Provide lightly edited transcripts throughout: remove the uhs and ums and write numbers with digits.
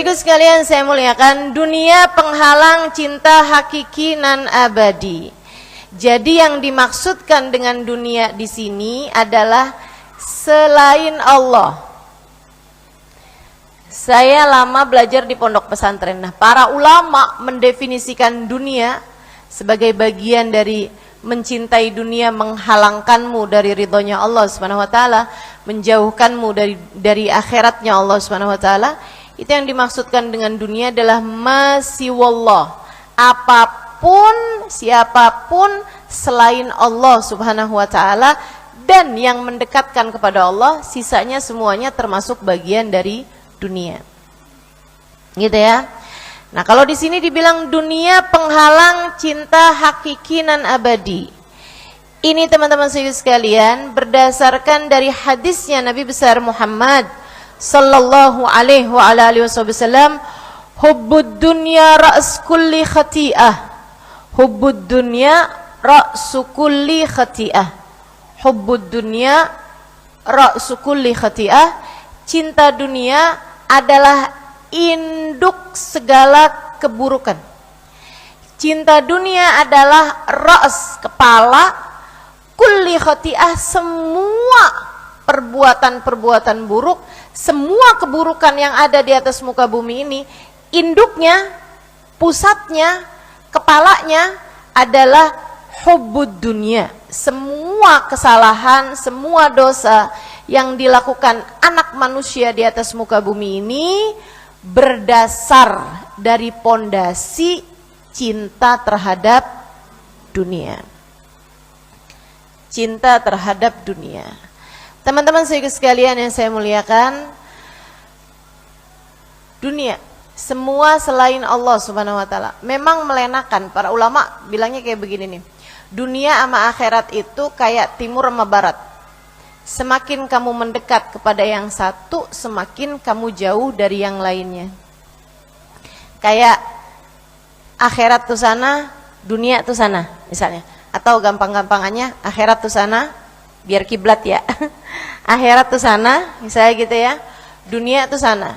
Bapak Ibu sekalian saya muliakan, dunia penghalang cinta hakiki nan abadi. Jadi yang dimaksudkan dengan dunia di sini adalah selain Allah. Saya lama belajar di pondok pesantren. Nah, para ulama mendefinisikan dunia sebagai bagian dari mencintai dunia, menghalangkanmu dari ridhonya Allah Subhanahu wa taala, menjauhkanmu dari akhiratnya Allah Subhanahu wa taala. Itu yang dimaksudkan dengan dunia adalah masiwallah. Apapun, siapapun selain Allah Subhanahu wa taala dan yang mendekatkan kepada Allah, sisanya semuanya termasuk bagian dari dunia. Gitu ya. Nah, kalau di sini dibilang dunia penghalang cinta hakiki nan abadi. Ini teman-teman sekalian berdasarkan dari hadisnya Nabi besar Muhammad sallallahu alaihi wa alihi wasallam, hubbud dunya ra's kulli khati'ah. Hubbud dunya ra'su kulli khati'ah. Hubbud dunya ra'su kulli khati'ah. Cinta dunia adalah induk segala keburukan. Cinta dunia adalah ra's, kepala, kulli khati'ah, semua perbuatan-perbuatan buruk, semua keburukan yang ada di atas muka bumi ini, induknya, pusatnya, kepalanya adalah hubbud dunia. Semua kesalahan, semua dosa yang dilakukan anak manusia di atas muka bumi ini berdasar dari pondasi cinta terhadap dunia. Cinta terhadap dunia. Teman-teman sekalian yang saya muliakan, dunia, semua selain Allah Subhanahu wa taala memang melenakan. Para ulama bilangnya kayak begini nih. Dunia sama akhirat itu kayak timur sama barat. Semakin kamu mendekat kepada yang satu, semakin kamu jauh dari yang lainnya. Kayak akhirat tuh sana, dunia tuh sana, misalnya. Atau gampang-gampangannya, akhirat tuh sana, biar kiblat ya. Akhirat tuh sana, misalnya gitu ya. Dunia tuh sana.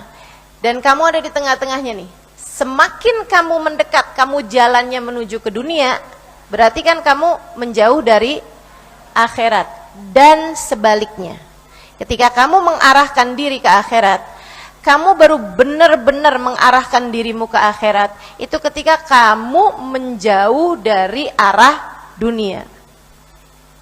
Dan kamu ada di tengah-tengahnya nih. Semakin kamu mendekat, kamu jalannya menuju ke dunia, berarti kan kamu menjauh dari akhirat. Dan sebaliknya, ketika kamu mengarahkan diri ke akhirat, kamu baru benar-benar mengarahkan dirimu ke akhirat itu ketika kamu menjauh dari arah dunia.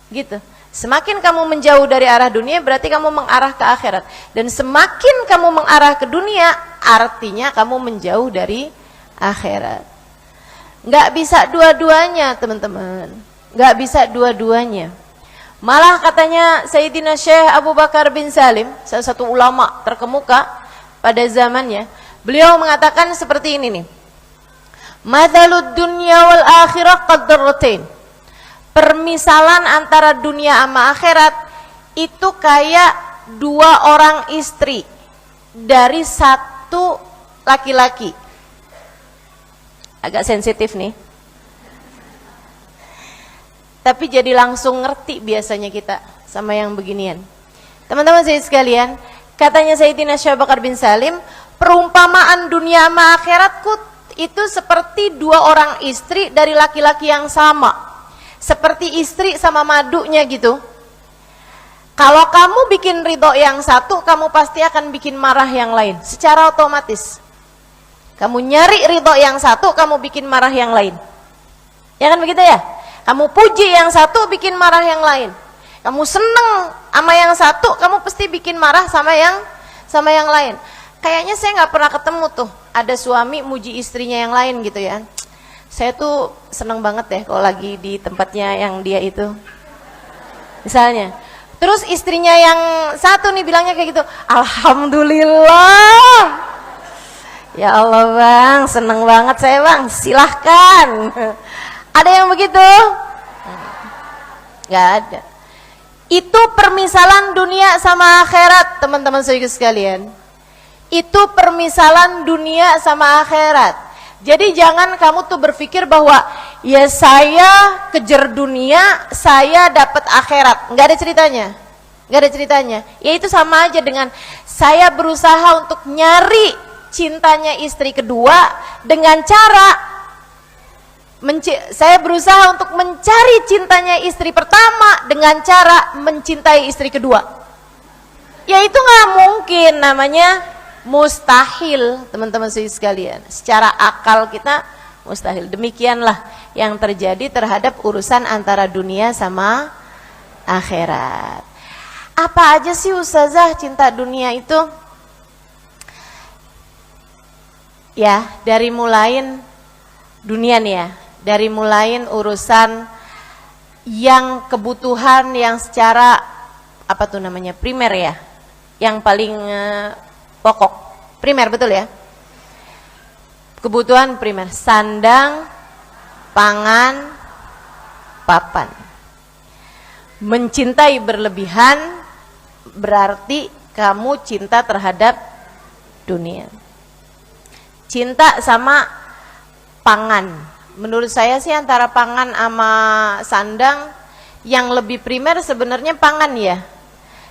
Gitu. Semakin kamu menjauh dari arah dunia berarti kamu mengarah ke akhirat. Dan semakin kamu mengarah ke dunia, artinya kamu menjauh dari akhirat. Nggak bisa dua-duanya, teman-teman. Nggak bisa dua-duanya. Malah katanya Sayyidina Syekh Abu Bakar bin Salim, salah satu ulama terkemuka pada zamannya, beliau mengatakan seperti ini nih. Mathalud dunya wal akhirah qadratain. Permisalan antara dunia sama akhirat itu kayak dua orang istri dari satu laki-laki. Agak sensitif nih. Tapi jadi langsung ngerti biasanya kita sama yang beginian. Teman-teman saya sekalian, katanya Sayyidina Syekh Abu Bakar bin Salim, perumpamaan dunia sama akhiratku itu seperti dua orang istri dari laki-laki yang sama. Seperti istri sama madunya gitu. Kalau kamu bikin ridho yang satu, kamu pasti akan bikin marah yang lain secara otomatis. Kamu nyari ridho yang satu, kamu bikin marah yang lain. Ya kan begitu ya? Kamu puji yang satu, bikin marah yang lain. Kamu seneng sama yang satu, kamu pasti bikin marah sama yang lain. Kayaknya saya nggak pernah ketemu tuh ada suami muji istrinya yang lain gitu ya. Saya tuh seneng banget deh kalau lagi di tempatnya yang dia itu. Misalnya. Terus istrinya yang satu nih bilangnya kayak gitu, alhamdulillah. Ya Allah bang, seneng banget saya bang, silahkan. Ada yang begitu? Gak ada. Itu permisalan dunia sama akhirat, teman-teman sekalian. Itu permisalan dunia sama akhirat. Jadi jangan kamu tuh berpikir bahwa ya saya kejar dunia, saya dapat akhirat. Nggak ada ceritanya. Nggak ada ceritanya. Ya itu sama aja dengan saya berusaha untuk nyari cintanya istri kedua dengan cara saya berusaha untuk mencari cintanya istri pertama dengan cara mencintai istri kedua. Ya itu nggak mungkin, namanya mustahil, teman-teman sekalian. Secara akal kita mustahil. Demikianlah yang terjadi terhadap urusan antara dunia sama akhirat. Apa aja sih Ustazah cinta dunia itu? Ya, dari mulain dunia nih ya. Dari mulain urusan yang kebutuhan yang secara apa tuh namanya primer ya, yang paling pokok, primer betul ya, kebutuhan primer, sandang, pangan, papan. Mencintai berlebihan berarti kamu cinta terhadap dunia. Cinta sama pangan. Menurut saya sih antara pangan sama sandang yang lebih primer sebenarnya pangan ya.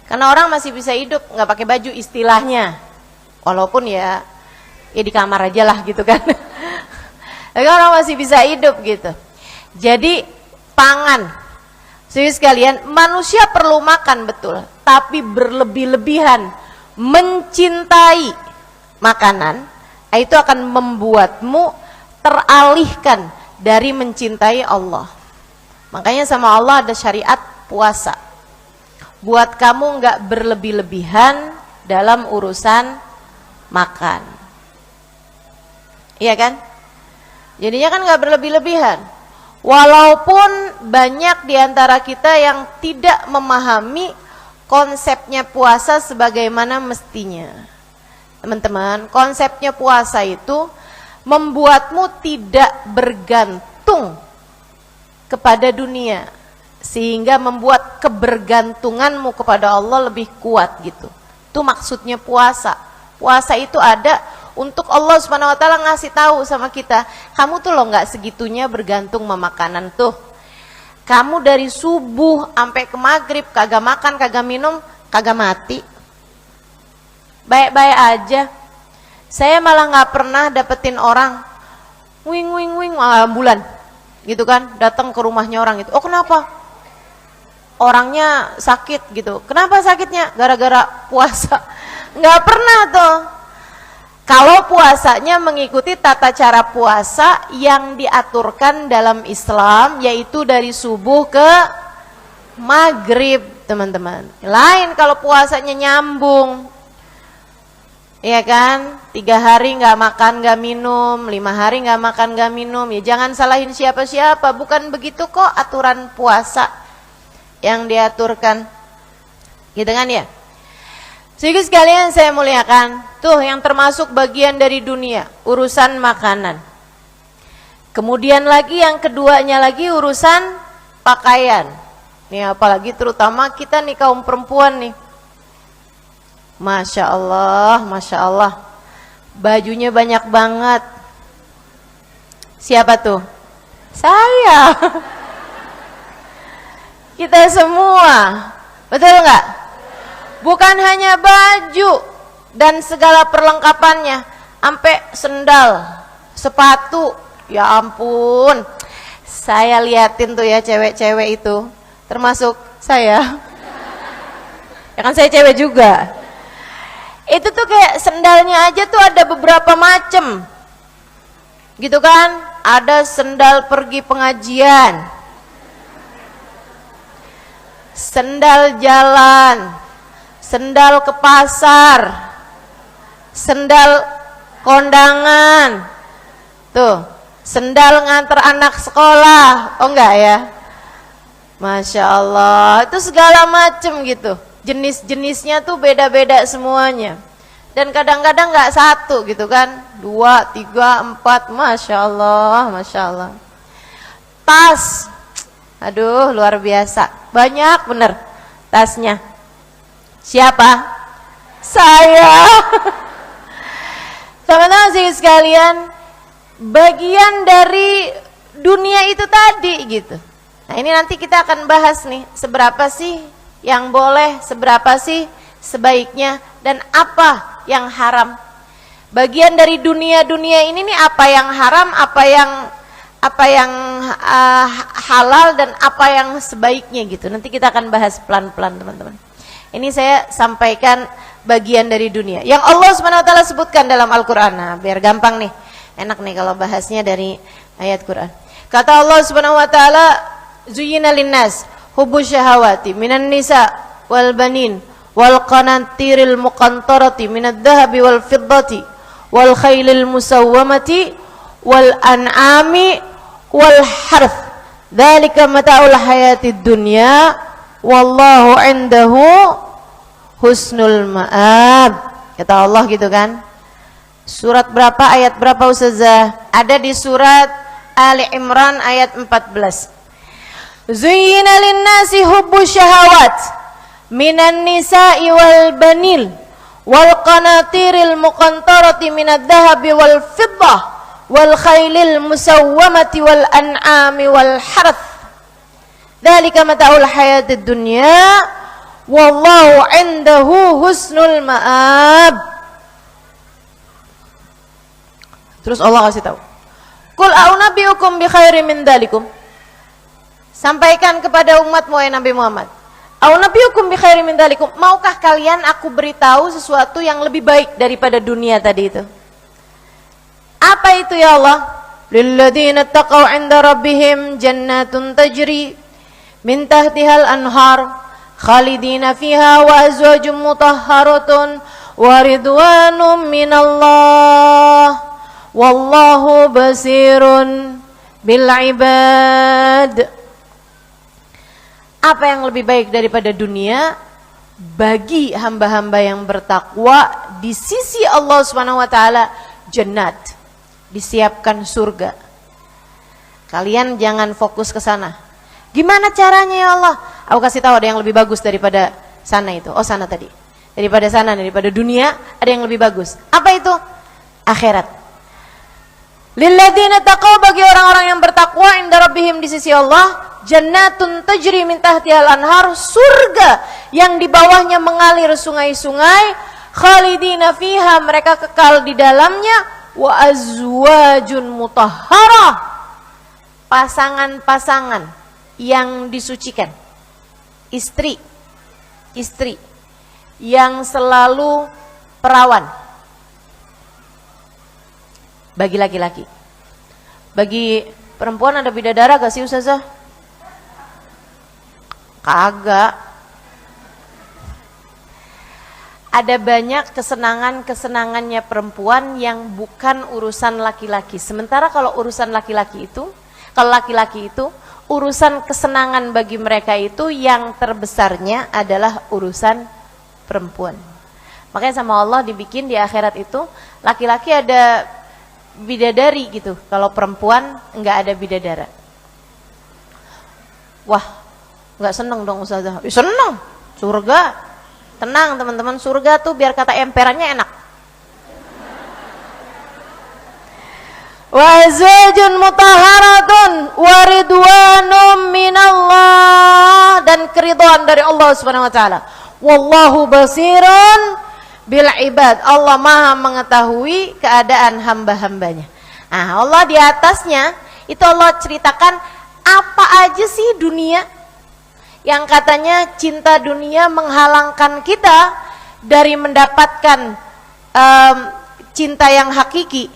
Karena orang masih bisa hidup nggak pakai baju istilahnya. Walaupun ya di kamar aja lah gitu kan. Tapi orang masih bisa hidup gitu. Jadi pangan. Jadi sekalian, manusia perlu makan betul, tapi berlebih-lebihan mencintai makanan itu akan membuatmu teralihkan dari mencintai Allah. Makanya sama Allah ada syariat puasa buat kamu nggak berlebih-lebihan dalam urusan makan, iya kan? Jadinya kan nggak berlebih-lebihan. Walaupun banyak diantara kita yang tidak memahami konsepnya puasa sebagaimana mestinya. Teman-teman, konsepnya puasa itu membuatmu tidak bergantung kepada dunia, sehingga membuat kebergantunganmu kepada Allah lebih kuat gitu. Itu maksudnya puasa. Puasa itu ada untuk Allah Subhanahu wa taala ngasih tahu sama kita, kamu tuh lo nggak segitunya bergantung sama makanan tuh. Kamu dari subuh sampai ke maghrib kagak makan, kagak minum, kagak mati. Baik-baik aja. Saya malah nggak pernah dapetin orang wing ambulan gitu kan, datang ke rumahnya orang itu. Oh kenapa? Orangnya sakit gitu. Kenapa sakitnya? Gara-gara puasa. Nggak pernah tuh. Kalau puasanya mengikuti tata cara puasa yang diaturkan dalam Islam, yaitu dari subuh ke maghrib, teman-teman. Lain kalau puasanya nyambung. Iya kan, 3 hari nggak makan nggak minum, 5 hari nggak makan nggak minum, ya jangan salahin siapa-siapa, bukan begitu kok aturan puasa yang diaturkan, gitu kan ya. Jadi sekalian saya muliakan, tuh yang termasuk bagian dari dunia, urusan makanan. Kemudian lagi yang keduanya lagi urusan pakaian. Nih apalagi terutama kita nih kaum perempuan nih. Masya Allah, bajunya banyak banget. Siapa tuh? Saya. Kita semua, betul nggak? Bukan hanya baju dan segala perlengkapannya, sampai sendal, sepatu. Ya ampun, saya liatin tuh ya cewek-cewek itu, termasuk saya. Ya kan saya cewek juga. Itu tuh kayak sendalnya aja tuh ada beberapa macem gitu kan. Ada sendal pergi pengajian, sendal jalan, sendal ke pasar, sendal kondangan, tuh sendal nganter anak sekolah. Oh enggak ya? Masya Allah, itu segala macem gitu. Jenis-jenisnya tuh beda-beda semuanya. Dan kadang-kadang nggak satu gitu kan, 2, 3, 4, Masya Allah. Tas, aduh luar biasa, banyak bener tasnya. Siapa? Saya. Teman-teman sekalian, bagian dari dunia itu tadi gitu. Nah ini nanti kita akan bahas nih, seberapa sih yang boleh, seberapa sih sebaiknya, dan apa yang haram. Bagian dari dunia ini nih apa yang haram, apa yang halal dan apa yang sebaiknya gitu. Nanti kita akan bahas pelan-pelan teman-teman. Ini saya sampaikan bagian dari dunia yang Allah Subhanahu wa taala sebutkan dalam Al-Qur'an. Nah, biar gampang nih. Enak nih kalau bahasnya dari ayat Quran. Kata Allah Subhanahu wa taala, "Zuyyina lin-nas hubbus syahawati minan nisa wal banin wal qanatiril muqantarati minadh dhahabi wal fiddati wal khailil musawwamati wal an'ami wal harth. Dzalika mata'ul hayatid dunya wallahu 'indahu husnul ma'ab." Kata Allah gitu kan. Surat berapa, ayat berapa Ustazah? Ada di surat Ali Imran ayat 14. Zuyyina lin-nasi hubbus syahawat minan nisa'i wal banil wal qanatiril muqantarati minadh dhahabi wal fiddah wal khailil musawwamati wal an'ami wal harth. Dzalika mata'ul hayatid dunya wallahu 'indahu husnul ma'ab. Terus Allah kasih tahu, "Qul a'unabbi'ukum bi khairin min dzalikum." Sampaikan kepada umatmu wahai Nabi Muhammad, "A'unabbi'ukum bi khairin min dzalikum." Maukah kalian aku beritahu sesuatu yang lebih baik daripada dunia tadi itu? Apa itu ya Allah? "Lilladzina taqaw 'inda rabbihim jannatun tajri min tahtihal anhar khalidina fiha wa azwajum mutahharatun wa ridwanum minallah wallahu basirun bil ibad." Apa yang lebih baik daripada dunia bagi hamba-hamba yang bertakwa di sisi Allah Subhanahu wa taala? Jannat, disiapkan surga. Kalian jangan fokus ke sana. Gimana caranya ya Allah? Aku kasih tahu ada yang lebih bagus daripada sana itu. Oh, sana tadi. Daripada sana, daripada dunia ada yang lebih bagus. Apa itu? Akhirat. Lilladzina taqaw, bagi orang-orang yang bertakwa, inda rabbihim, di sisi Allah, jannatun tajri min tahtihal anhar, surga yang di bawahnya mengalir sungai-sungai, khalidina fiha, mereka kekal di dalamnya, wa azwajun mutahharah, pasangan-pasangan yang disucikan, istri yang selalu perawan bagi laki-laki. Bagi perempuan ada bidadara gak sih Ustazah? Kagak. Ada banyak kesenangannya perempuan yang bukan urusan laki-laki. Sementara kalau urusan laki-laki itu, urusan kesenangan bagi mereka itu yang terbesarnya adalah urusan perempuan. Makanya sama Allah dibikin di akhirat itu laki-laki ada bidadari gitu, kalau perempuan enggak ada bidadara. Wah, enggak seneng dong Ustazah. Seneng, surga. Tenang teman-teman, surga tuh biar kata emperannya enak. Wa azwajun mutahharatun wa ridwanum minallah, dan keridhaan dari Allah Subhanahu wa taala. Wallahu basirun bil ibad, Allah maha mengetahui keadaan hamba-hambanya. Nah, Allah di atasnya itu Allah ceritakan apa aja sih dunia yang katanya cinta dunia menghalangkan kita dari mendapatkan cinta yang hakiki,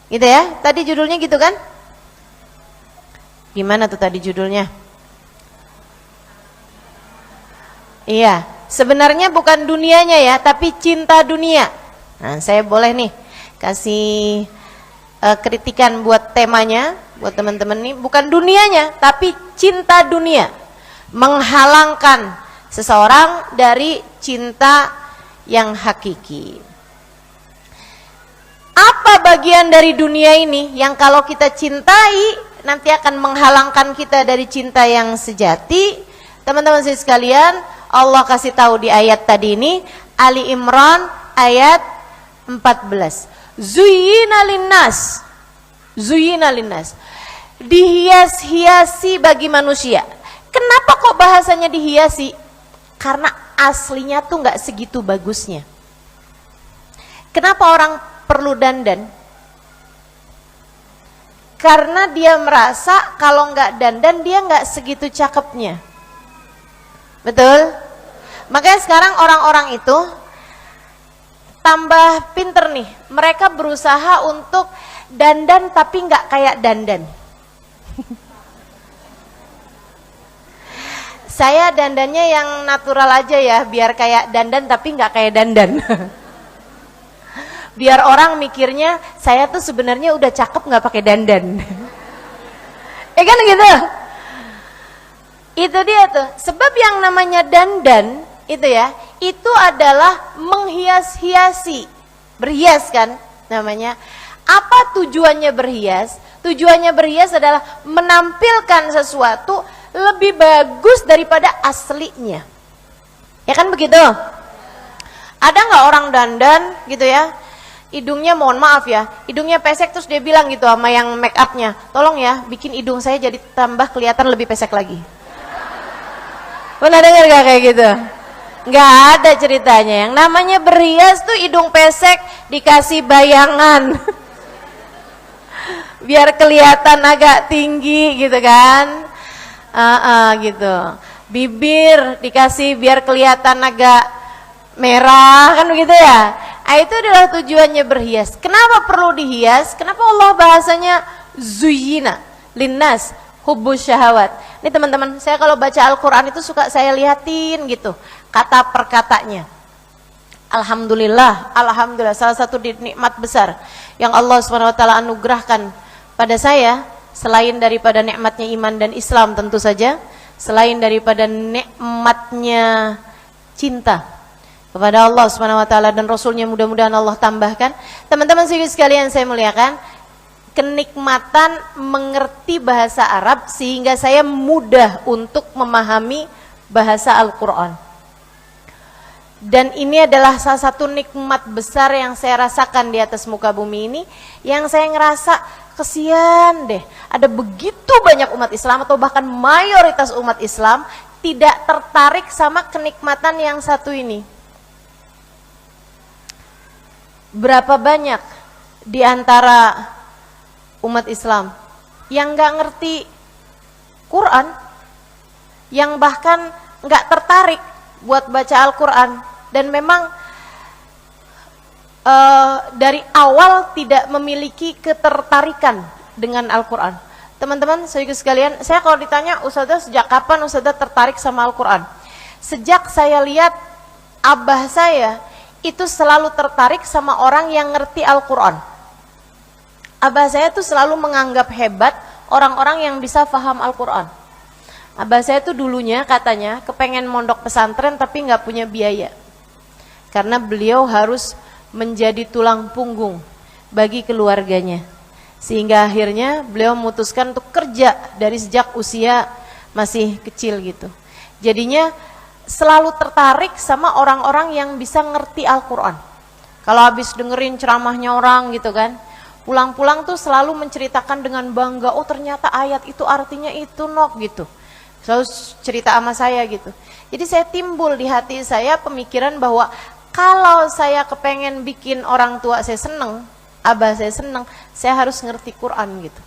gitu ya. Tadi judulnya gitu kan? Gimana tuh tadi judulnya? Iya. Sebenarnya bukan dunianya ya, tapi cinta dunia. Nah, saya boleh nih kasih kritikan buat temanya, buat teman-teman nih. Bukan dunianya, tapi cinta dunia menghalangkan seseorang dari cinta yang hakiki. Apa bagian dari dunia ini yang kalau kita cintai nanti akan menghalangkan kita dari cinta yang sejati? Teman-teman sekalian, Allah kasih tahu di ayat tadi ini, Ali Imran ayat 14. Zuyyina linnas, dihias-hiasi bagi manusia. Kenapa kok bahasanya dihiasi? Karena aslinya tuh nggak segitu bagusnya. Kenapa orang perlu dandan? Karena dia merasa kalau nggak dandan dia nggak segitu cakepnya. Betul? Makanya sekarang orang-orang itu tambah pinter nih. Mereka berusaha untuk dandan tapi nggak kayak dandan. Saya dandannya yang natural aja ya, biar kayak dandan tapi nggak kayak dandan. Biar orang mikirnya saya tuh sebenarnya udah cakep nggak pakai dandan. Kan gitu. Itu dia tuh. Sebab yang namanya dandan itu ya, itu adalah menghias-hiasi. Berhias kan namanya. Apa tujuannya berhias? Tujuannya berhias adalah menampilkan sesuatu lebih bagus daripada aslinya. Ya kan begitu? Ada nggak orang dandan gitu ya? Hidungnya mohon maaf ya, hidungnya pesek terus dia bilang gitu sama yang make upnya, tolong ya bikin hidung saya jadi tambah kelihatan lebih pesek lagi. Pernah dengar gak kayak gitu? Nggak ada ceritanya. Yang namanya berhias tuh hidung pesek dikasih bayangan biar kelihatan agak tinggi gitu kan. Gitu. Bibir dikasih biar kelihatan agak merah kan begitu ya. Itu adalah tujuannya berhias. Kenapa perlu dihias? Kenapa Allah bahasanya zuyyina linnas hubbus syahawat. Ini teman-teman, saya kalau baca Al-Quran itu suka saya lihatin gitu kata per katanya. Alhamdulillah, alhamdulillah, salah satu nikmat besar yang Allah SWT anugerahkan pada saya, selain daripada nikmatnya iman dan Islam tentu saja, selain daripada nikmatnya cinta kepada Allah SWT dan Rasulnya, mudah-mudahan Allah tambahkan. Teman-teman sekalian saya muliakan, kenikmatan mengerti bahasa Arab sehingga saya mudah untuk memahami bahasa Al-Quran. Dan ini adalah salah satu nikmat besar yang saya rasakan di atas muka bumi ini, yang saya ngerasa kesian deh, ada begitu banyak umat Islam atau bahkan mayoritas umat Islam tidak tertarik sama kenikmatan yang satu ini. Berapa banyak di antara umat Islam yang nggak ngerti Quran, yang bahkan nggak tertarik buat baca Al-Quran, dan memang dari awal tidak memiliki ketertarikan dengan Al-Quran. Teman-teman sekalian, saya kalau ditanya Ustazah sejak kapan Ustazah tertarik sama Al-Quran? Sejak saya lihat abah saya itu selalu tertarik sama orang yang ngerti Al-Quran. Abah saya tuh selalu menganggap hebat orang-orang yang bisa paham Al-Quran. Abah saya tuh dulunya katanya kepengen mondok pesantren tapi nggak punya biaya, karena beliau harus menjadi tulang punggung bagi keluarganya, sehingga akhirnya beliau memutuskan untuk kerja dari sejak usia masih kecil gitu. Jadinya selalu tertarik sama orang-orang yang bisa ngerti Al-Quran. Kalau habis dengerin ceramahnya orang gitu kan, pulang-pulang tuh selalu menceritakan dengan bangga, oh ternyata ayat itu artinya itu nok gitu. Selalu cerita sama saya gitu. Jadi saya timbul di hati saya pemikiran bahwa kalau saya kepengen bikin orang tua saya seneng, abah saya seneng, saya harus ngerti Quran gitu.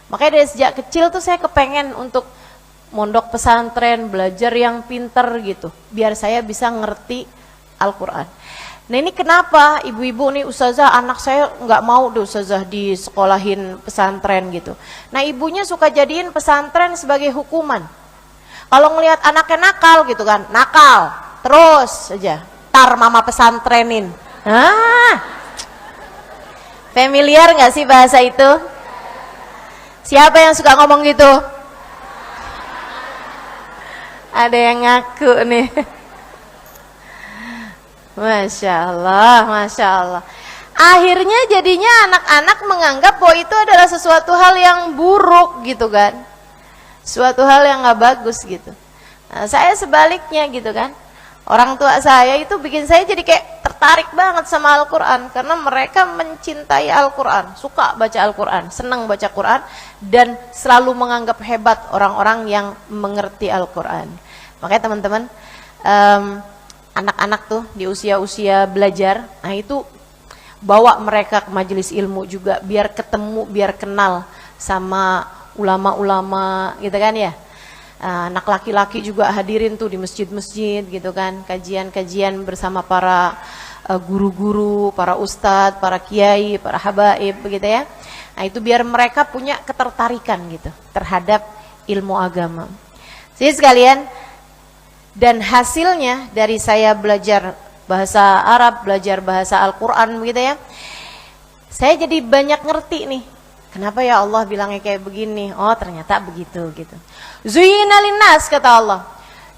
Makanya dari sejak kecil tuh saya kepengen untuk mondok pesantren, belajar yang pinter gitu, biar saya bisa ngerti Al-Quran. Nah ini kenapa ibu-ibu nih, Ustazah anak saya nggak mau deh Ustazah di sekolahin pesantren gitu. Nah ibunya suka jadiin pesantren sebagai hukuman. Kalau ngelihat anaknya nakal gitu kan, nakal terus aja, tar mama pesantrenin. Familiar nggak sih bahasa itu? Siapa yang suka ngomong gitu? Ada yang ngaku nih. Masya Allah, Masya Allah. Akhirnya jadinya anak-anak menganggap bahwa itu adalah sesuatu hal yang buruk gitu kan, suatu hal yang gak bagus gitu. Nah, saya sebaliknya gitu kan, orang tua saya itu bikin saya jadi kayak tertarik banget sama Al-Quran, karena mereka mencintai Al-Quran, suka baca Al-Quran, senang baca Quran, dan selalu menganggap hebat orang-orang yang mengerti Al-Quran. Makanya teman-teman, anak-anak tuh di usia-usia belajar, nah itu bawa mereka ke majelis ilmu juga, biar ketemu, biar kenal sama ulama-ulama gitu kan ya. Anak laki-laki juga hadirin tuh di masjid-masjid gitu kan, kajian-kajian bersama para guru-guru, para ustadz, para kiai, para habaib begitu ya. Nah itu biar mereka punya ketertarikan gitu terhadap ilmu agama. Jadi sekalian, dan hasilnya dari saya belajar bahasa Arab, belajar bahasa Al-Quran begitu ya, saya jadi banyak ngerti nih, kenapa ya Allah bilangnya kayak begini, oh ternyata begitu gitu. Zuyyina linnas, kata Allah,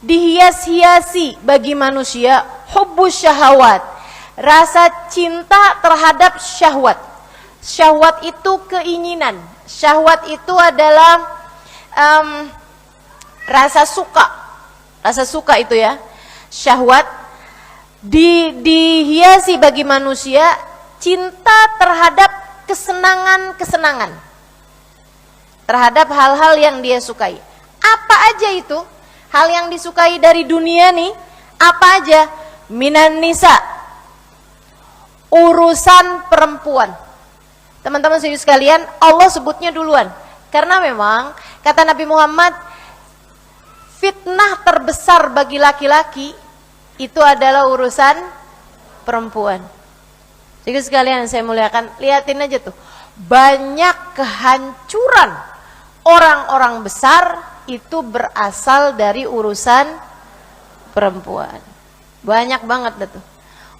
dihias-hiasi bagi manusia hubbus syahawat, rasa cinta terhadap syahwat. Syahwat itu keinginan, syahwat itu adalah rasa suka itu ya. Syahwat dihiasi bagi manusia cinta terhadap kesenangan-kesenangan, terhadap hal-hal yang dia sukai. Apa aja itu hal yang disukai dari dunia nih? Apa aja? Minan nisa, urusan perempuan. Teman-teman sekalian, Allah sebutnya duluan karena memang kata Nabi Muhammad, fitnah terbesar bagi laki-laki itu adalah urusan perempuan. Jadi sekalian saya muliakan, lihatin aja tuh, banyak kehancuran orang-orang besar itu berasal dari urusan perempuan. Banyak banget dah tuh.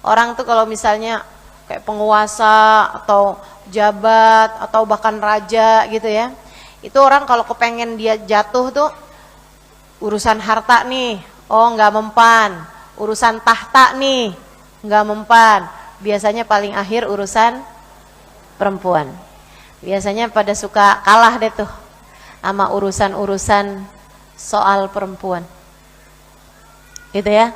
Orang tuh kalau misalnya kayak penguasa atau jabat atau bahkan raja gitu ya, itu orang kalau kepengen dia jatuh tuh urusan harta nih, oh nggak mempan. Urusan tahta nih, nggak mempan. Biasanya paling akhir urusan perempuan. Biasanya pada suka kalah deh tuh sama urusan-urusan soal perempuan. Gitu ya.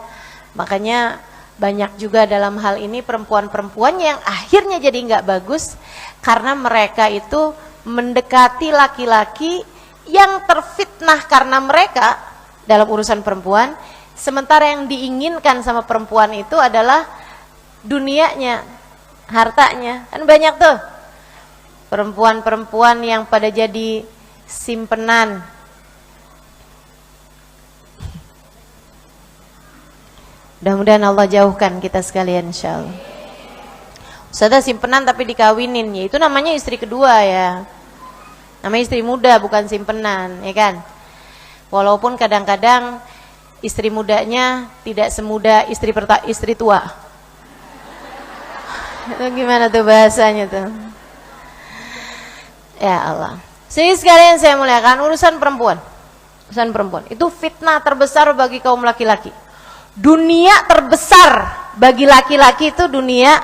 Makanya banyak juga dalam hal ini perempuan-perempuan yang akhirnya jadi nggak bagus karena mereka itu mendekati laki-laki yang terfitnah karena mereka dalam urusan perempuan, sementara yang diinginkan sama perempuan itu adalah dunianya, hartanya. Kan banyak tuh perempuan-perempuan yang pada jadi simpenan. Mudah-mudahan Allah jauhkan kita sekalian insyaallah. Ustazah simpenan tapi dikawinin, ya itu namanya istri kedua ya. Namanya istri muda bukan simpenan, ya kan? Walaupun kadang-kadang istri mudanya tidak semuda istri tua. Itu gimana tuh bahasanya tuh? Ya Allah. Jadi sekalian saya muliakan, urusan perempuan. Urusan perempuan itu fitnah terbesar bagi kaum laki-laki. Dunia terbesar bagi laki-laki itu dunia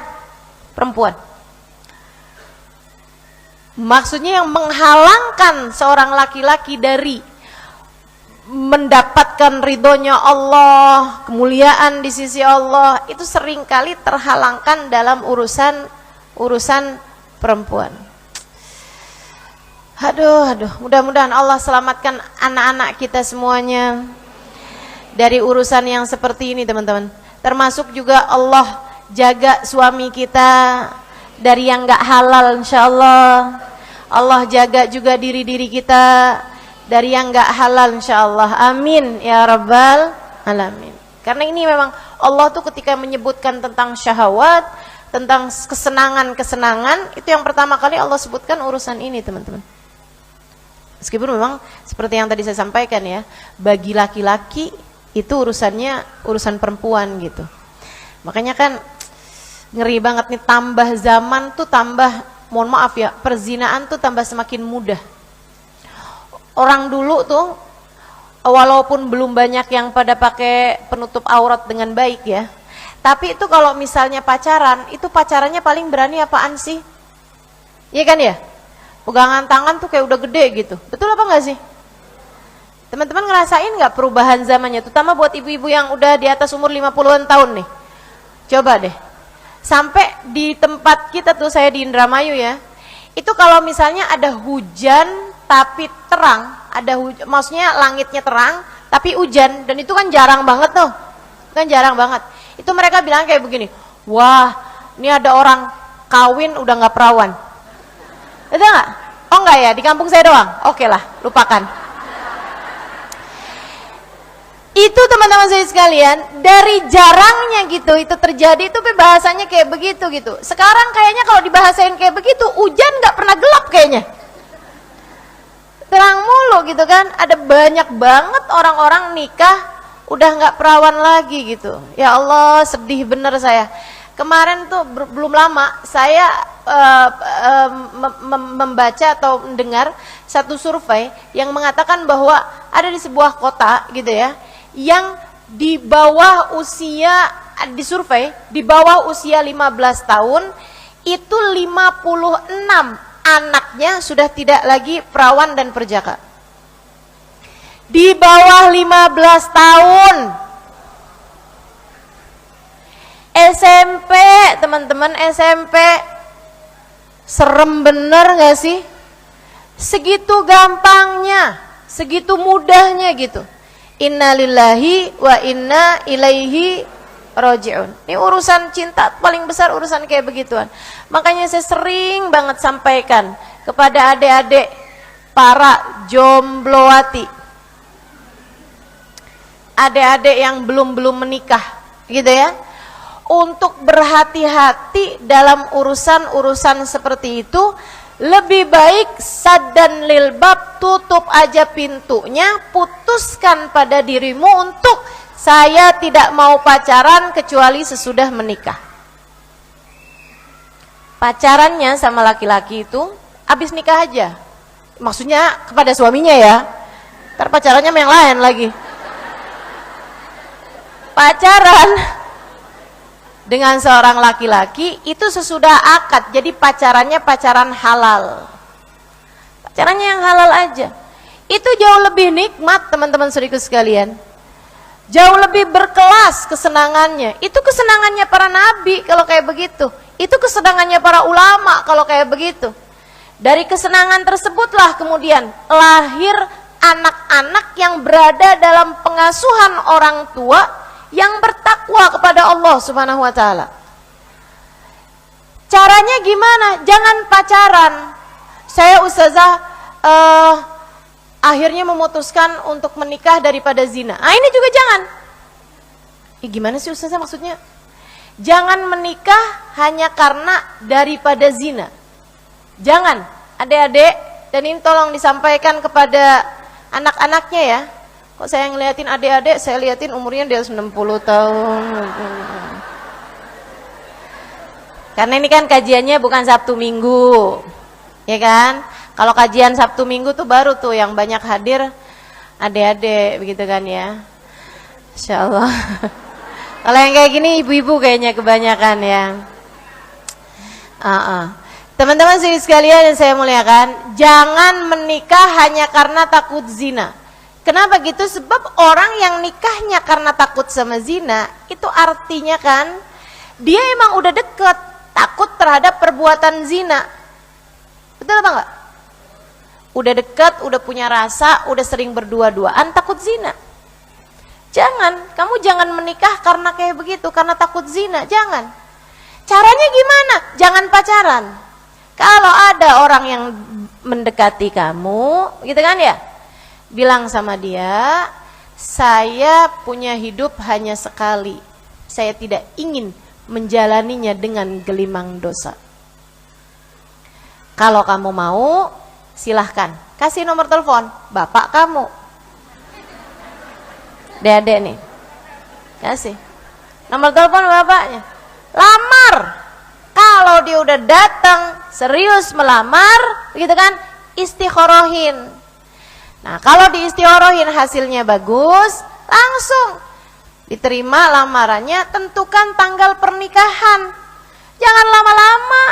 perempuan. Maksudnya yang menghalangkan seorang laki-laki dari mendapatkan ridhonya Allah, kemuliaan di sisi Allah, itu seringkali terhalangkan dalam urusan perempuan. Aduh, mudah-mudahan Allah selamatkan anak-anak kita semuanya dari urusan yang seperti ini teman-teman. Termasuk juga Allah jaga suami kita dari yang gak halal insyaallah. Allah jaga juga diri-diri kita dari yang gak halal insyaallah. Amin ya rabbal alamin. Karena ini memang Allah tuh ketika menyebutkan tentang syahwat, tentang kesenangan-kesenangan, itu yang pertama kali Allah sebutkan urusan ini teman-teman. Meskipun memang seperti yang tadi saya sampaikan ya, bagi laki-laki itu urusannya urusan perempuan gitu. Makanya kan ngeri banget nih, tambah zaman tuh tambah, mohon maaf ya, perzinaan tuh tambah semakin mudah. Orang dulu tuh walaupun belum banyak yang pada pakai penutup aurat dengan baik ya, tapi itu kalau misalnya pacaran, itu pacarannya paling berani apaan sih? Iya kan ya? Pegangan tangan tuh kayak udah gede gitu. Betul apa enggak sih? Teman-teman ngerasain nggak perubahan zamannya, terutama buat ibu-ibu yang udah di atas umur 50-an tahun nih. Coba deh. Sampai di tempat kita tuh, saya di Indramayu ya. Itu kalau misalnya ada hujan tapi terang, maksudnya langitnya terang tapi hujan, dan itu kan jarang banget tuh. Kan jarang banget. Itu mereka bilang kayak begini, "Wah, ini ada orang kawin udah nggak perawan. Ada nggak? Oh nggak ya, di kampung saya doang. Oke lah, lupakan. Itu teman-teman saya sekalian, dari jarangnya gitu itu terjadi, itu bahasanya kayak begitu gitu. Sekarang kayaknya kalau dibahasain kayak begitu, hujan nggak pernah gelap kayaknya. Terang mulu gitu kan. Ada banyak banget orang-orang nikah udah nggak perawan lagi gitu. Ya Allah, sedih bener saya. Kemarin tuh belum lama saya membaca atau mendengar satu survei yang mengatakan bahwa ada di sebuah kota gitu ya, yang di bawah usia, disurvei di bawah usia 15 tahun itu 56 anaknya sudah tidak lagi perawan dan perjaka. Di bawah 15 tahun. SMP, teman-teman, SMP. Serem bener gak sih? Segitu gampangnya, segitu mudahnya gitu. Innalillahi wa inna ilaihi raji'un. Ini urusan cinta paling besar, urusan kayak begituan. Makanya saya sering banget sampaikan kepada adik-adik para jombloati, adik-adik yang belum menikah gitu ya, untuk berhati-hati dalam urusan-urusan seperti itu. Lebih baik saddan lil bab, tutup aja pintunya, putuskan pada dirimu untuk saya tidak mau pacaran kecuali sesudah menikah. Pacarannya sama laki-laki itu habis nikah aja. Maksudnya kepada suaminya ya. Ntar pacarannya sama yang lain lagi. Pacaran dengan seorang laki-laki itu sesudah akad, jadi pacarannya pacaran halal. Pacarannya yang halal aja. Itu jauh lebih nikmat teman-teman saudaraku sekalian. Jauh lebih berkelas kesenangannya. Itu kesenangannya para nabi kalau kayak begitu. Itu kesenangannya para ulama kalau kayak begitu. Dari kesenangan tersebutlah kemudian lahir anak-anak yang berada dalam pengasuhan orang tua yang bertakwa kepada Allah Subhanahu wa taala. Caranya gimana? Jangan pacaran. Saya ustazah akhirnya memutuskan untuk menikah daripada zina. Ah, ini juga jangan. Gimana sih ustazah maksudnya? Jangan menikah hanya karena daripada zina. Jangan, adik-adik, dan ini tolong disampaikan kepada anak-anaknya ya. Kok saya ngeliatin adik-adik, saya liatin umurnya di atas 60 tahun. Karena ini kan kajiannya bukan Sabtu Minggu, ya kan? Kalau kajian Sabtu Minggu tuh baru tuh yang banyak hadir adik-adik, begitu kan ya? Insya Allah. Kalau yang kayak gini ibu-ibu kayaknya kebanyakan ya. Teman-teman sekalian yang saya muliakan, jangan menikah hanya karena takut zina. Kenapa gitu? Sebab orang yang nikahnya karena takut sama zina, itu artinya kan dia emang udah deket, takut terhadap perbuatan zina. Betul apa enggak? Udah deket, udah punya rasa, udah sering berdua-duaan, takut zina. Jangan, kamu jangan menikah karena kayak begitu, karena takut zina, jangan. Caranya gimana? Jangan pacaran. Kalau ada orang yang mendekati kamu, gitu kan ya, bilang sama dia, saya punya hidup hanya sekali, saya tidak ingin menjalaninya dengan gelimang dosa. Kalau kamu mau, silahkan kasih nomor telepon bapak kamu, dedek nih, kasih nomor telepon bapaknya, lamar. Kalau dia udah datang serius melamar, gitu kan, istikhorohin. Nah, kalau diistiorohin hasilnya bagus, langsung diterima lamarannya, tentukan tanggal pernikahan. Jangan lama-lama.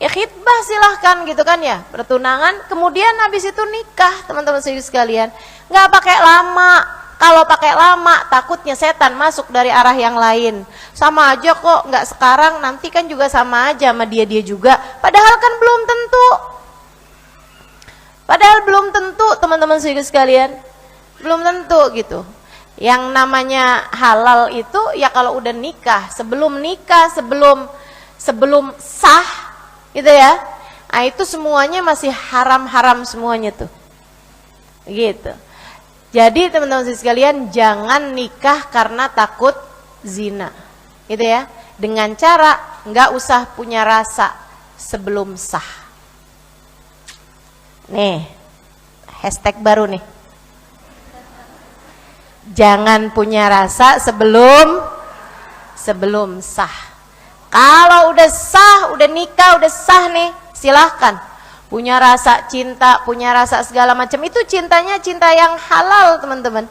Ya khitbah silahkan gitu kan ya, bertunangan, kemudian habis itu nikah, teman-teman sekalian. Nggak pakai lama. Kalau pakai lama, takutnya setan masuk dari arah yang lain. Sama aja kok, nggak sekarang, nanti kan juga sama aja sama dia juga. Padahal kan belum tentu. Padahal belum tentu teman-teman sekalian, belum tentu gitu. Yang namanya halal itu ya kalau udah nikah, sebelum sebelum sah, gitu ya. Nah, itu semuanya masih haram-haram semuanya tuh. Gitu. Jadi teman-teman sekalian, jangan nikah karena takut zina. Gitu ya. Dengan cara nggak usah punya rasa sebelum sah. Nih, hashtag baru nih. Jangan punya rasa sebelum sah. Kalau udah sah, udah nikah, udah sah nih, silahkan. Punya rasa cinta, punya rasa segala macam, itu cintanya cinta yang halal, teman-teman.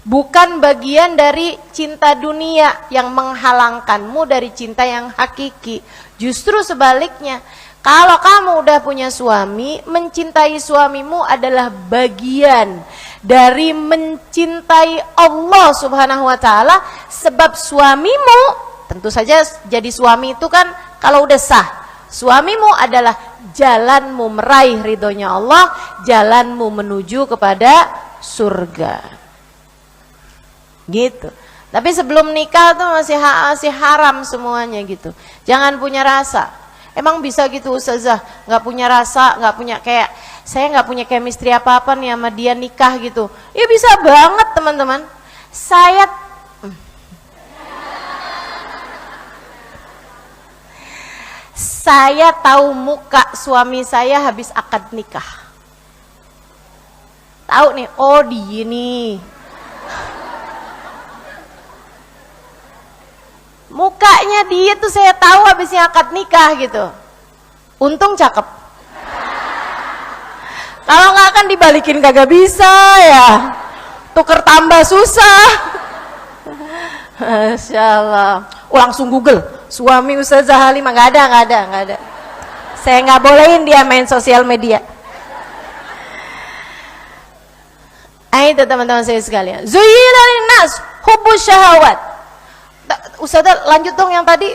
Bukan bagian dari cinta dunia yang menghalangkanmu dari cinta yang hakiki. Justru sebaliknya, kalau kamu udah punya suami, mencintai suamimu adalah bagian dari mencintai Allah Subhanahu wa taala, sebab suamimu, tentu saja jadi suami itu kan kalau udah sah, suamimu adalah jalanmu meraih ridhonya Allah, jalanmu menuju kepada surga. Gitu. Tapi sebelum nikah tuh masih haram semuanya gitu. Jangan punya rasa. Emang bisa gitu Ustazah, nggak punya rasa, nggak punya kayak, saya nggak punya chemistry apa-apa nih sama dia nikah gitu. Ya bisa banget teman-teman. Saya tahu muka suami saya habis akad nikah. Tahu nih, oh dia nih. Mukanya dia tuh saya tahu habisnya akad nikah gitu. Untung cakep. Kalau nggak kan dibalikin kagak bisa ya. Tuker tambah susah. Masya Allah. Langsung Google. Suami Ustazah Halimah. Nggak ada. Saya nggak bolehin dia main sosial media. Itu teman-teman saya sekalian. Zuyyina linnas hubbus syahawat. Ustazah lanjut dong yang tadi.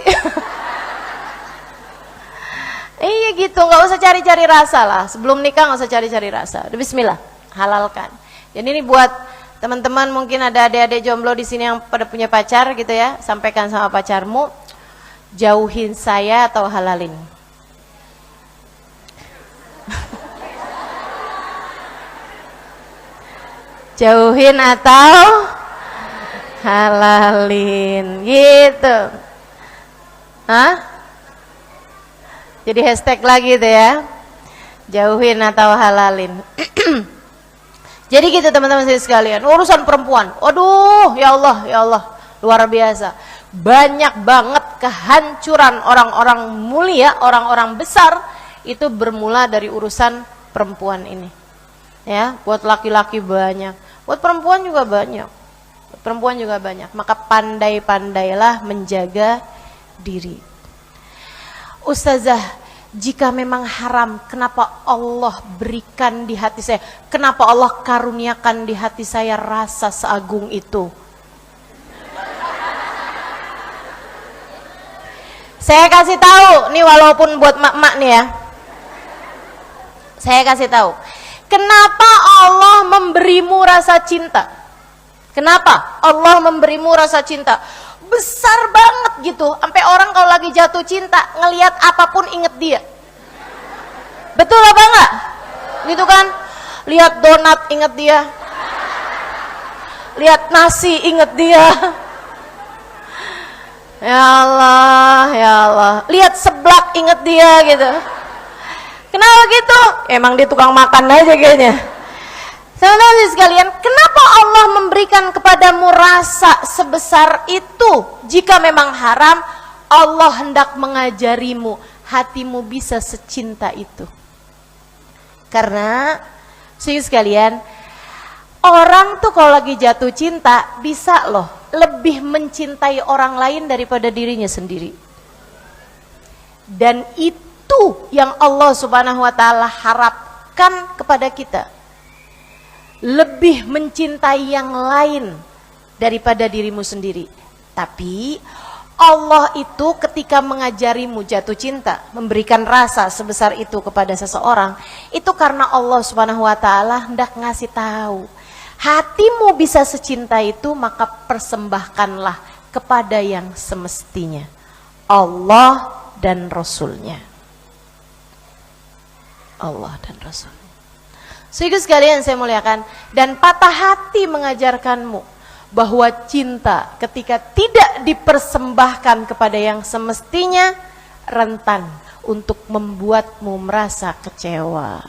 Iya gitu, nggak usah cari-cari rasa lah. Sebelum nikah nggak usah cari-cari rasa. Bismillah, halalkan. Jadi ini buat teman-teman, mungkin ada adik-adik jomblo di sini yang pada punya pacar gitu ya. Sampaikan sama pacarmu, jauhin saya atau halalin. Jauhin atau halalin gitu. Hah? Jadi hashtag lagi tuh ya. Jauhin atau halalin. Jadi gitu teman-teman saya sekalian. Urusan perempuan. Waduh, ya Allah, luar biasa. Banyak banget kehancuran orang-orang mulia, orang-orang besar itu bermula dari urusan perempuan ini. Ya, buat laki-laki banyak, buat perempuan juga banyak. Maka pandai-pandailah menjaga diri. Ustazah, jika memang haram, kenapa Allah berikan di hati saya? Kenapa Allah karuniakan di hati saya rasa seagung itu? Saya kasih tahu nih, walaupun buat mak-mak nih ya. Saya kasih tahu. Kenapa Allah memberimu rasa cinta? Kenapa Allah memberimu rasa cinta? Besar banget gitu, sampai orang kalau lagi jatuh cinta ngelihat apapun inget dia. Betul apa enggak? Gitu kan? Lihat donat inget dia, lihat nasi inget dia. Ya Allah, lihat seblak inget dia gitu. Kenapa gitu? Emang dia tukang makan aja kayaknya. Saudara sekalian, kenapa Allah memberikan kepadamu rasa sebesar itu? Jika memang haram, Allah hendak mengajarimu, hatimu bisa secinta itu. Karena, saudara sekalian, orang tuh kalau lagi jatuh cinta, bisa loh lebih mencintai orang lain daripada dirinya sendiri. Dan itu yang Allah Subhanahu wa taala harapkan kepada kita. Lebih mencintai yang lain daripada dirimu sendiri. Tapi Allah itu ketika mengajarimu jatuh cinta, memberikan rasa sebesar itu kepada seseorang, itu karena Allah Subhanahu wa taala hendak ngasih tahu, hatimu bisa secinta itu, maka persembahkanlah kepada yang semestinya. Allah dan Rasulnya. Allah dan Rasulnya. Sehingga sekalian saya muliakan, dan patah hati mengajarkanmu bahwa cinta ketika tidak dipersembahkan kepada yang semestinya rentan untuk membuatmu merasa kecewa.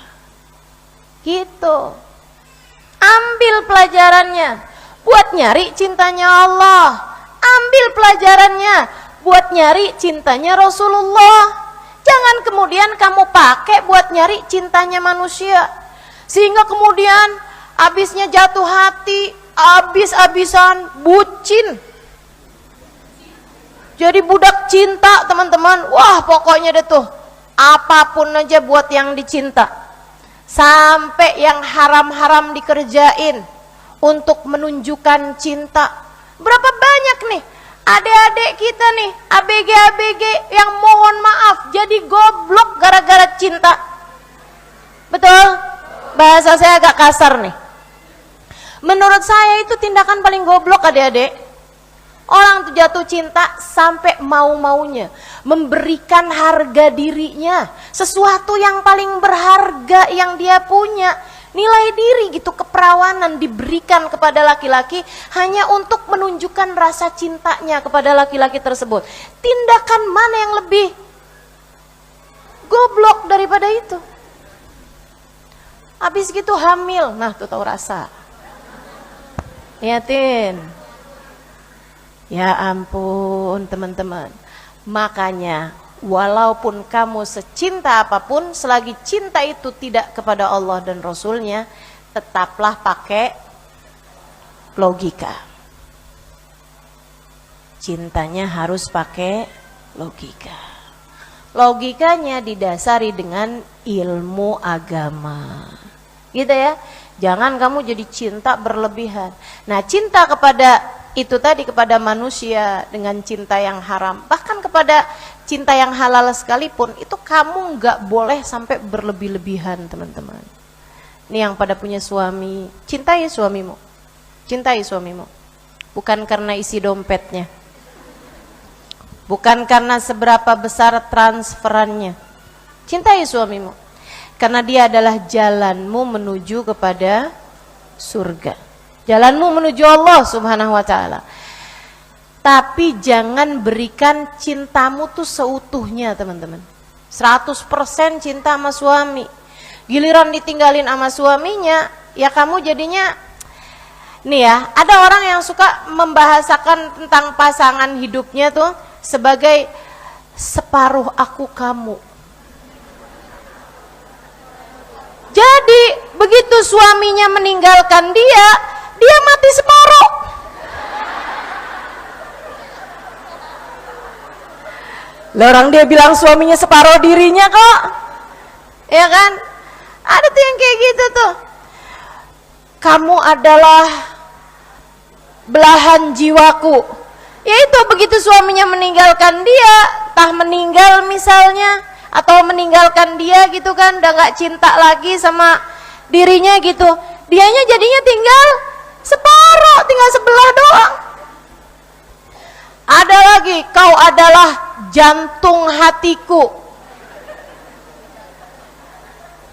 Gitu. Ambil pelajarannya buat nyari cintanya Allah. Ambil pelajarannya buat nyari cintanya Rasulullah. Jangan kemudian kamu pakai buat nyari cintanya manusia. Sehingga kemudian habisnya jatuh hati, habis-habisan bucin. Jadi budak cinta, teman-teman. Wah, pokoknya deh tuh, apapun aja buat yang dicinta. Sampai yang haram-haram dikerjain untuk menunjukkan cinta. Berapa banyak nih adik-adik kita nih, ABG-ABG yang mohon maaf jadi goblok gara-gara cinta. Betul? Bahasa saya agak kasar nih. Menurut saya itu tindakan paling goblok, adik-adik. Orang tuh jatuh cinta sampai mau-maunya memberikan harga dirinya, sesuatu yang paling berharga yang dia punya, nilai diri gitu, keperawanan diberikan kepada laki-laki hanya untuk menunjukkan rasa cintanya kepada laki-laki tersebut. Tindakan mana yang lebih goblok daripada itu? Habis gitu hamil, nah tuh tahu rasa. Lihatin. Ya ampun teman-teman. Makanya walaupun kamu secinta apapun, selagi cinta itu tidak kepada Allah dan Rasulnya, tetaplah pakai logika. Cintanya harus pakai logika. Logikanya didasari dengan ilmu agama. Gitu ya. Jangan kamu jadi cinta berlebihan. Nah, cinta kepada itu tadi, kepada manusia dengan cinta yang haram, bahkan kepada cinta yang halal sekalipun, itu kamu nggak boleh sampai berlebih-lebihan, teman-teman. Ini yang pada punya suami, cintai suamimu. Cintai suamimu. Bukan karena isi dompetnya. Bukan karena seberapa besar transferannya. Cintai suamimu. Karena dia adalah jalanmu menuju kepada surga. Jalanmu menuju Allah Subhanahu wa ta'ala. Tapi jangan berikan cintamu tuh seutuhnya, teman-teman. 100% cinta sama suami. Giliran ditinggalin sama suaminya, ya kamu jadinya, nih ya, ada orang yang suka membahasakan tentang pasangan hidupnya tuh sebagai separuh aku kamu. Jadi begitu suaminya meninggalkan dia, dia mati separuh. Lah orang dia bilang suaminya separuh dirinya kok. Ya kan? Ada tuh yang kayak gitu tuh. Kamu adalah belahan jiwaku. Ya itu, begitu suaminya meninggalkan dia, entah meninggal misalnya, atau meninggalkan dia gitu kan, udah gak cinta lagi sama dirinya gitu, dianya jadinya tinggal separuh, tinggal sebelah doang. Ada lagi, kau adalah jantung hatiku.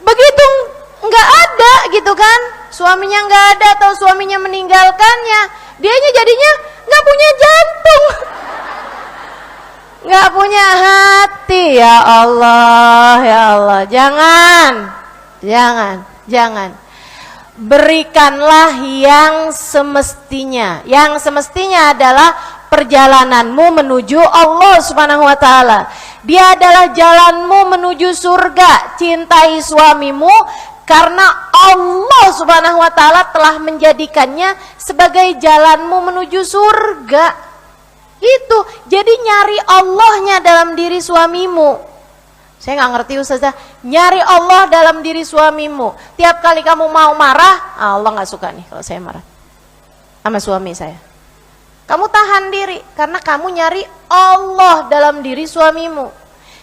Begitu nggak ada gitu kan, suaminya nggak ada atau suaminya meninggalkannya, dianya jadinya nggak punya jantung, nggak punya hati. Ya Allah, ya Allah, jangan. Berikanlah yang semestinya. Yang semestinya adalah perjalananmu menuju Allah Subhanahu wa ta'ala. Dia adalah jalanmu menuju surga. Cintai suamimu karena Allah Subhanahu wa ta'ala telah menjadikannya sebagai jalanmu menuju surga. Itu, jadi nyari Allahnya dalam diri suamimu. Saya nggak ngerti Ustazah, nyari Allah dalam diri suamimu. Tiap kali kamu mau marah, Allah nggak suka nih kalau saya marah sama suami saya. Kamu tahan diri karena kamu nyari Allah dalam diri suamimu,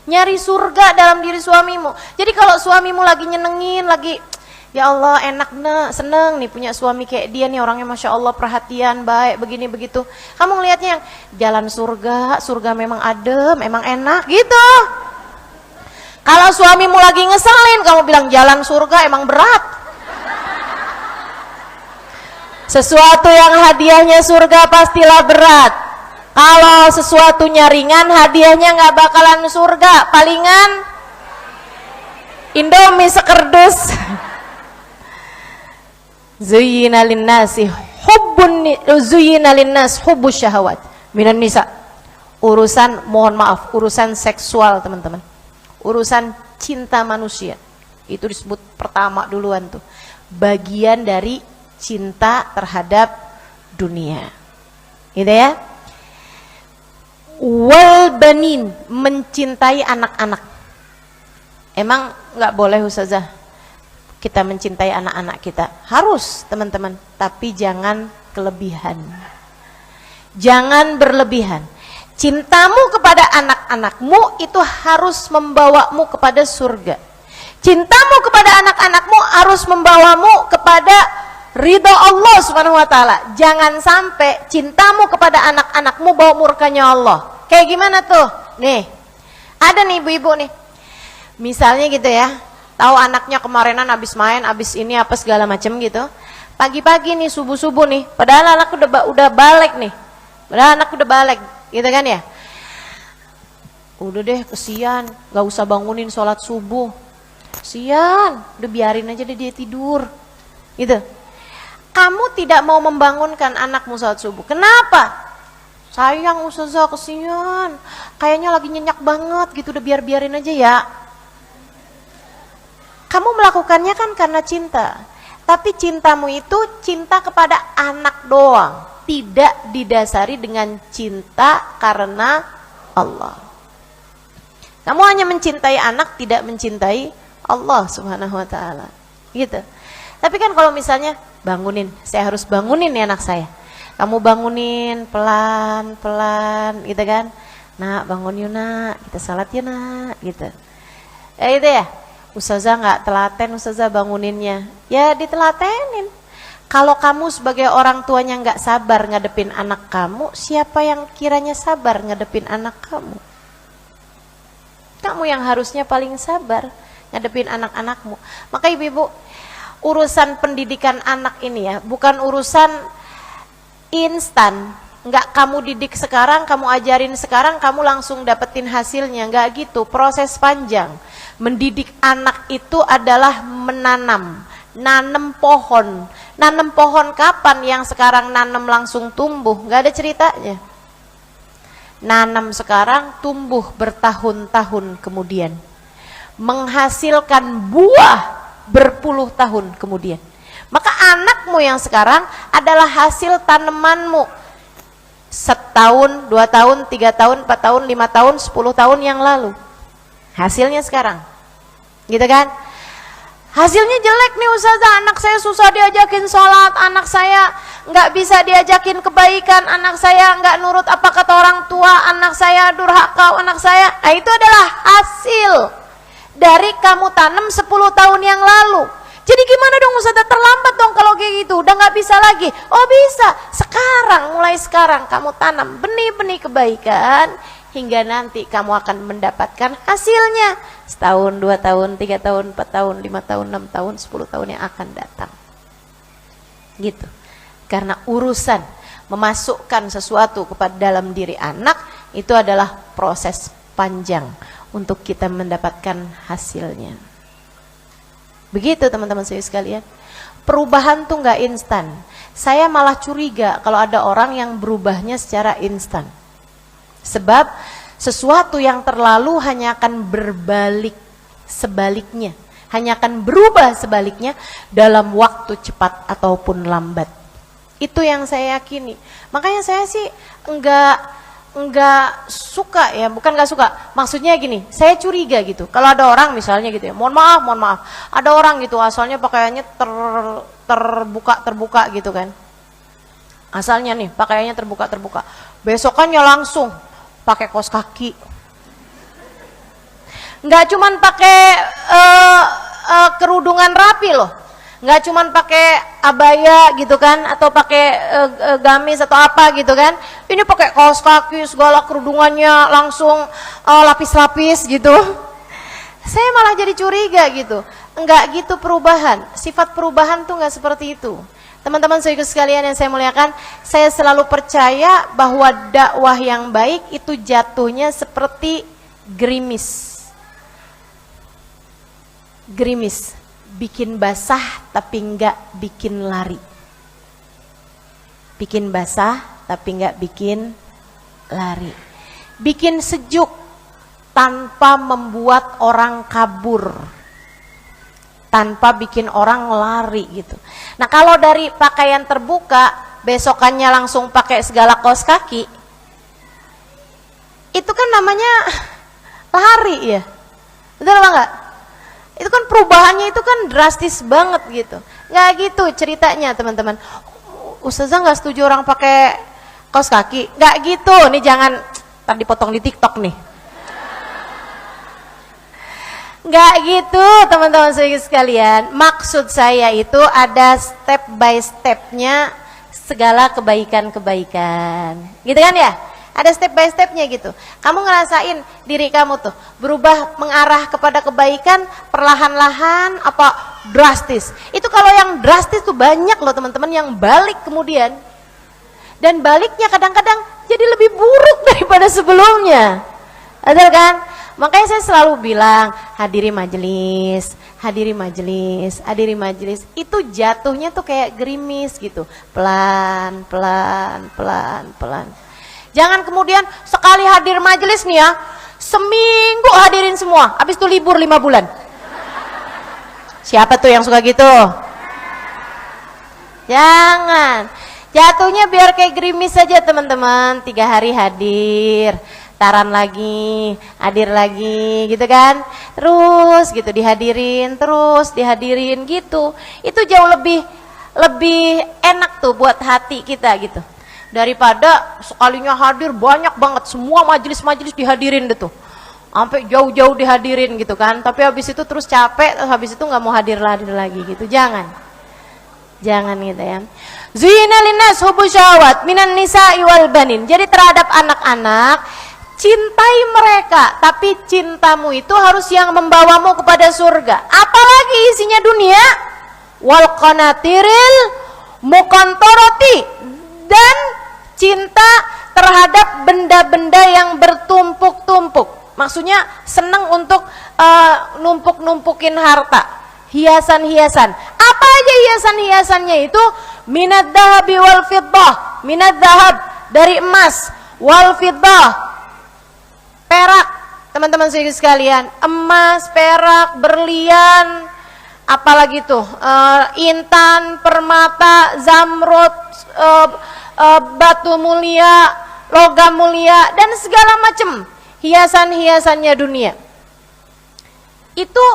nyari surga dalam diri suamimu. Jadi kalau suamimu lagi nyenengin, lagi Ya Allah, enak seneng nih punya suami kayak dia nih, orangnya Masya Allah perhatian, baik, begini begitu. Kamu ngelihatnya yang jalan surga, surga memang adem, emang enak gitu. Kalau suamimu lagi ngeselin, kamu bilang jalan surga emang berat. Sesuatu yang hadiahnya surga pastilah berat. Kalau sesuatunya ringan, hadiahnya nggak bakalan surga, palingan Indomie sekerdus. Zuyyina linnasi hubbus syahawat minan nisa. Urusan, mohon maaf, urusan seksual teman-teman, urusan cinta manusia itu disebut pertama duluan tuh, bagian dari cinta terhadap dunia, gitu ya. Wal banin, mencintai anak-anak. Emang nggak boleh Ustazah kita mencintai anak-anak kita? Harus teman-teman, tapi jangan kelebihan, jangan berlebihan. Cintamu kepada anak-anakmu itu harus membawamu kepada surga. Cintamu kepada anak-anakmu harus membawamu kepada ridha Allah Subhanahu wa taala. Jangan sampai cintamu kepada anak-anakmu bawa murkanya Allah. Kayak gimana tuh? Nih, ada nih ibu-ibu nih. Misalnya gitu ya, tahu anaknya kemarinan habis main, habis ini apa segala macam gitu. Pagi-pagi nih, subuh-subuh nih, padahal anak udah balik nih. Padahal anak udah balik, gitu kan ya? Udah deh, kesian, gak usah bangunin sholat subuh. Kesian, udah biarin aja deh dia tidur. Gitu. Kamu tidak mau membangunkan anakmu sholat subuh. Kenapa? Sayang Ustazah, kesian. Kayaknya lagi nyenyak banget gitu, udah biarin aja ya. Kamu melakukannya kan karena cinta. Tapi cintamu itu cinta kepada anak doang, tidak didasari dengan cinta karena Allah. Kamu hanya mencintai anak, tidak mencintai Allah Subhanahu wa taala. Gitu. Tapi kan kalau misalnya bangunin, saya harus bangunin ya anak saya. Kamu bangunin pelan-pelan gitu kan. Nak, bangun yuk nak, kita salat yuk nak, gitu. Itu ya. Ustazah nggak telaten, Ustazah banguninnya. Ya ditelatenin. Kalau kamu sebagai orang tuanya nggak sabar ngadepin anak kamu, siapa yang kiranya sabar ngadepin anak kamu? Kamu yang harusnya paling sabar ngadepin anak-anakmu. Maka ibu-ibu, urusan pendidikan anak ini ya, bukan urusan instan. Nggak kamu didik sekarang, kamu ajarin sekarang, kamu langsung dapetin hasilnya. Nggak gitu, proses panjang. Mendidik anak itu adalah menanam, nanam pohon. Nanam pohon kapan yang sekarang nanam langsung tumbuh? Nggak ada ceritanya. Nanam sekarang, tumbuh bertahun-tahun kemudian. Menghasilkan buah berpuluh tahun kemudian. Maka anakmu yang sekarang adalah hasil tanamanmu. Setahun, 2 tahun, 3 tahun, 4 tahun, 5 tahun, 10 tahun yang lalu. Hasilnya sekarang, gitu kan? Hasilnya jelek nih Ustazah, anak saya susah diajakin sholat, anak saya nggak bisa diajakin kebaikan, anak saya nggak nurut apa kata orang tua, anak saya durhaka, anak saya. Nah itu adalah hasil dari kamu tanam 10 tahun yang lalu. Jadi gimana dong Ustazah, terlambat dong kalau kayak gitu, udah nggak bisa lagi. Oh bisa, sekarang, mulai sekarang kamu tanam benih-benih kebaikan, hingga nanti kamu akan mendapatkan hasilnya setahun, 2 tahun, 3 tahun, 4 tahun, 5 tahun, 6 tahun, 10 tahun yang akan datang. Gitu. Karena urusan memasukkan sesuatu kepada dalam diri anak itu adalah proses panjang untuk kita mendapatkan hasilnya. Begitu teman-teman saya sekalian. Perubahan tuh nggak instan. Saya malah curiga kalau ada orang yang berubahnya secara instan. Sebab sesuatu yang terlalu hanya akan berbalik sebaliknya, hanya akan berubah sebaliknya dalam waktu cepat ataupun lambat. Itu yang saya yakini. Makanya saya sih enggak suka ya, bukan enggak suka. Maksudnya gini, saya curiga gitu. Kalau ada orang misalnya gitu ya, mohon maaf. Ada orang gitu asalnya pakaiannya terbuka gitu kan. Asalnya nih pakaiannya terbuka. Besokannya langsung pakai kaos kaki, nggak cuman pakai kerudungan rapi loh, Nggak cuman pakai abaya gitu kan, atau pakai gamis atau apa gitu kan. Ini pakai kaos kaki, segala kerudungannya langsung lapis-lapis gitu. Saya malah jadi curiga gitu. Enggak gitu perubahan. Sifat perubahan tuh nggak seperti itu. Teman-teman sekalian yang saya muliakan, saya selalu percaya bahwa dakwah yang baik itu jatuhnya seperti gerimis. Gerimis. Bikin basah tapi enggak bikin lari. Bikin basah tapi enggak bikin lari. Bikin sejuk tanpa membuat orang kabur. Tanpa bikin orang lari gitu. Nah, kalau dari pakaian terbuka, besokannya langsung pakai segala kaos kaki, itu kan namanya lari ya. Betul apa enggak? Itu kan perubahannya itu kan drastis banget gitu. Nggak gitu ceritanya teman-teman. Ustazah nggak setuju orang pakai kaos kaki. Nggak gitu. Nih jangan ntar dipotong di TikTok nih. Nggak gitu teman-teman sekalian. Maksud saya itu ada step by stepnya segala kebaikan-kebaikan. Gitu kan ya? Ada step by stepnya gitu. Kamu ngerasain diri kamu tuh berubah mengarah kepada kebaikan perlahan-lahan apa drastis. Itu kalau yang drastis tuh banyak loh teman-teman yang balik kemudian. Dan baliknya kadang-kadang jadi lebih buruk daripada sebelumnya. Betul kan? Makanya saya selalu bilang hadiri majelis, hadiri majelis, hadiri majelis. Itu jatuhnya tuh kayak gerimis gitu. Pelan, pelan, pelan, pelan. Jangan kemudian sekali hadir majelis nih ya, seminggu hadirin semua, habis itu libur 5 bulan. Siapa tuh yang suka gitu? Jangan. Jatuhnya biar kayak gerimis saja teman-teman. 3 hari hadir, taran lagi, hadir lagi gitu kan. Terus gitu dihadirin, terus dihadirin gitu. Itu jauh lebih enak tuh buat hati kita gitu. Daripada sekalinya hadir banyak banget, semua majelis-majelis dihadirin deh tuh, sampai jauh-jauh dihadirin gitu kan. Tapi habis itu terus capek, habis itu nggak mau hadir lagi gitu. Jangan gitu ya. Zuyina linnas hubbu syahwat minan nisa'i wal banin. Jadi terhadap anak-anak, cintai mereka, tapi cintamu itu harus yang membawamu kepada surga. Apalagi isinya dunia, wal qanatiril muqantarati, dan cinta terhadap benda-benda yang bertumpuk-tumpuk. Maksudnya senang untuk numpuk-numpukin harta, hiasan-hiasan. Apa aja hiasan-hiasannya itu? Minad dahabi wal fiddah, minad dahab dari emas, wal fiddah perak. Teman-teman sekalian, emas, perak, berlian, apalagi tuh intan, permata, zamrud, batu mulia, logam mulia, dan segala macam hiasan-hiasannya dunia. Itu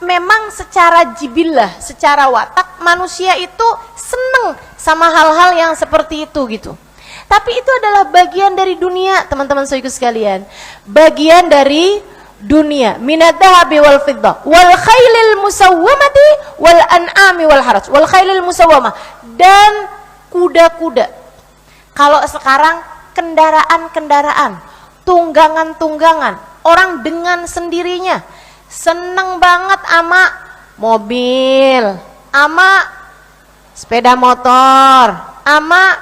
memang secara jibillah, secara watak manusia itu seneng sama hal-hal yang seperti itu gitu. Tapi itu adalah bagian dari dunia teman-teman sekalian. Bagian dari dunia. Minad dahabi wal fiddah wal khailil musawwamati wal an'ami wal haraj. Wal khailil musawwamah, dan kuda-kuda. Kalau sekarang kendaraan-kendaraan, tunggangan-tunggangan, orang dengan sendirinya seneng banget ama mobil, ama sepeda motor, ama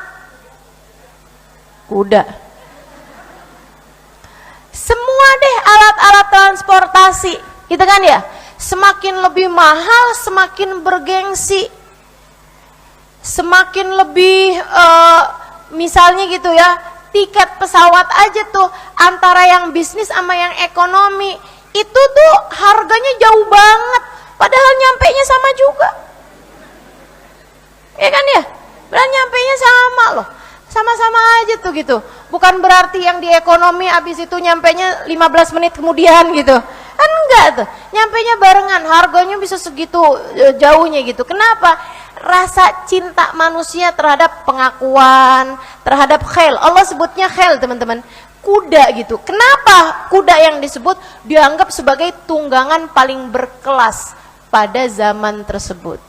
kuda. Semua deh alat-alat transportasi, gitu kan ya? Semakin lebih mahal, semakin bergengsi, semakin lebih misalnya gitu ya, tiket pesawat aja tuh antara yang bisnis sama yang ekonomi itu tuh harganya jauh banget, padahal nyampenya sama juga. Ya kan ya? Padahal nyampenya sama loh. Sama-sama aja tuh gitu. Bukan berarti yang di ekonomi abis itu nyampenya 15 menit kemudian gitu. Kan enggak tuh. Nyampenya barengan, harganya bisa segitu jauhnya gitu. Kenapa? Rasa cinta manusia terhadap pengakuan, terhadap khel. Allah sebutnya khel teman-teman. Kuda gitu. Kenapa kuda yang disebut dianggap sebagai tunggangan paling berkelas pada zaman tersebut?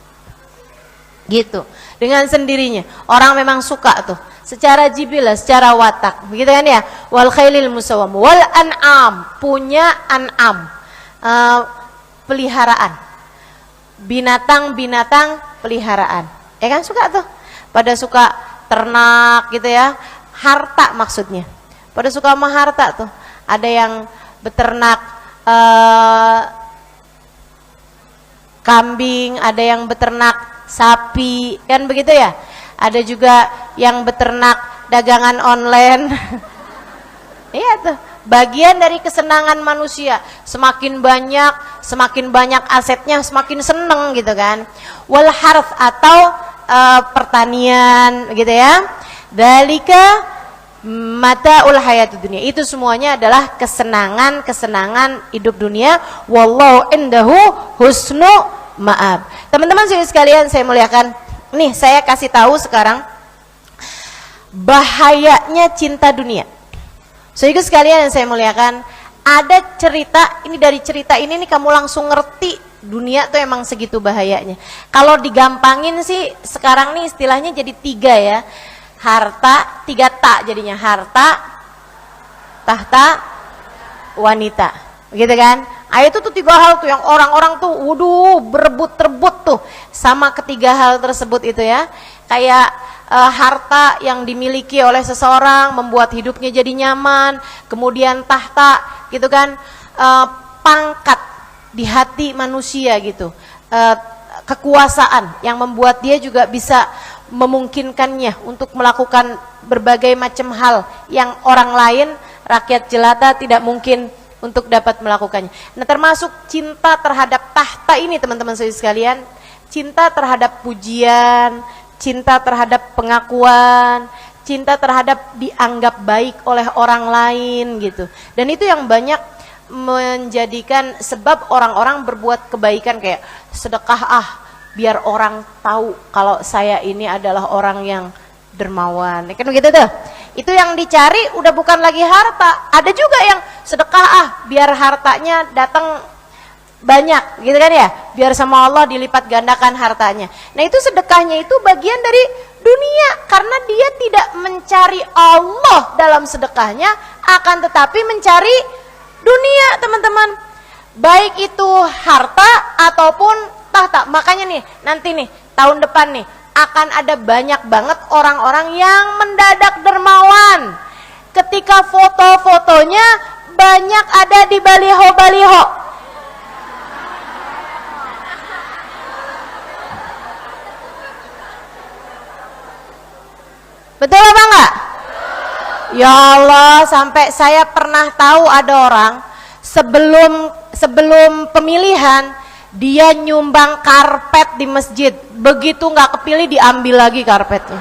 Gitu. Dengan sendirinya. Orang memang suka tuh. Secara jibilah, secara watak. Begitu kan ya? Wal khailil musawwam wal an'am, punya an'am. Peliharaan. Binatang-binatang peliharaan. Ya kan suka tuh. Pada suka ternak gitu ya. Harta maksudnya. Pada suka sama harta tuh. Ada yang beternak kambing, ada yang beternak sapi, kan begitu ya? Ada juga yang beternak dagangan online. Iya tuh, bagian dari kesenangan manusia. Semakin banyak asetnya, semakin seneng gitu kan. Wal harth atau pertanian gitu ya. Dalika mataul hayatud dunia. Itu semuanya adalah kesenangan hidup dunia. Wallahu indahu husnu ma'ab. Teman-teman sekalian saya muliakan. Nih saya kasih tahu sekarang bahayanya cinta dunia. Saudara sekalian yang saya muliakan, ada cerita, ini dari cerita ini nih kamu langsung ngerti dunia tuh emang segitu bahayanya. Kalau digampangin sih sekarang nih istilahnya jadi 3 ya. Harta, 3 tak jadinya, harta, tahta, wanita. Begitu kan? Itu tuh 3 hal tuh yang orang-orang tuh waduh berebut-rebut tuh sama ketiga hal tersebut itu ya. Kayak harta yang dimiliki oleh seseorang membuat hidupnya jadi nyaman, kemudian tahta gitu kan, pangkat di hati manusia gitu, kekuasaan yang membuat dia juga bisa memungkinkannya untuk melakukan berbagai macam hal yang orang lain, rakyat jelata tidak mungkin untuk dapat melakukannya. Nah, termasuk cinta terhadap tahta ini teman-teman sekalian, cinta terhadap pujian, cinta terhadap pengakuan, cinta terhadap dianggap baik oleh orang lain gitu. Dan itu yang banyak menjadikan sebab orang-orang berbuat kebaikan kayak sedekah biar orang tahu kalau saya ini adalah orang yang dermawan. Kan begitu tuh. Itu yang dicari udah bukan lagi harta. Ada juga yang sedekah biar hartanya datang banyak, gitu kan ya? Biar sama Allah dilipat gandakan hartanya. Nah, itu sedekahnya itu bagian dari dunia karena dia tidak mencari Allah dalam sedekahnya, akan tetapi mencari dunia, teman-teman. Baik itu harta ataupun tahta. Makanya nih, nanti nih tahun depan nih akan ada banyak banget orang-orang yang mendadak dermawan ketika foto-fotonya banyak ada di baliho-baliho. Betul apa enggak? Ya Allah, sampai saya pernah tahu ada orang sebelum pemilihan dia nyumbang karpet di masjid, begitu nggak kepilih diambil lagi karpetnya.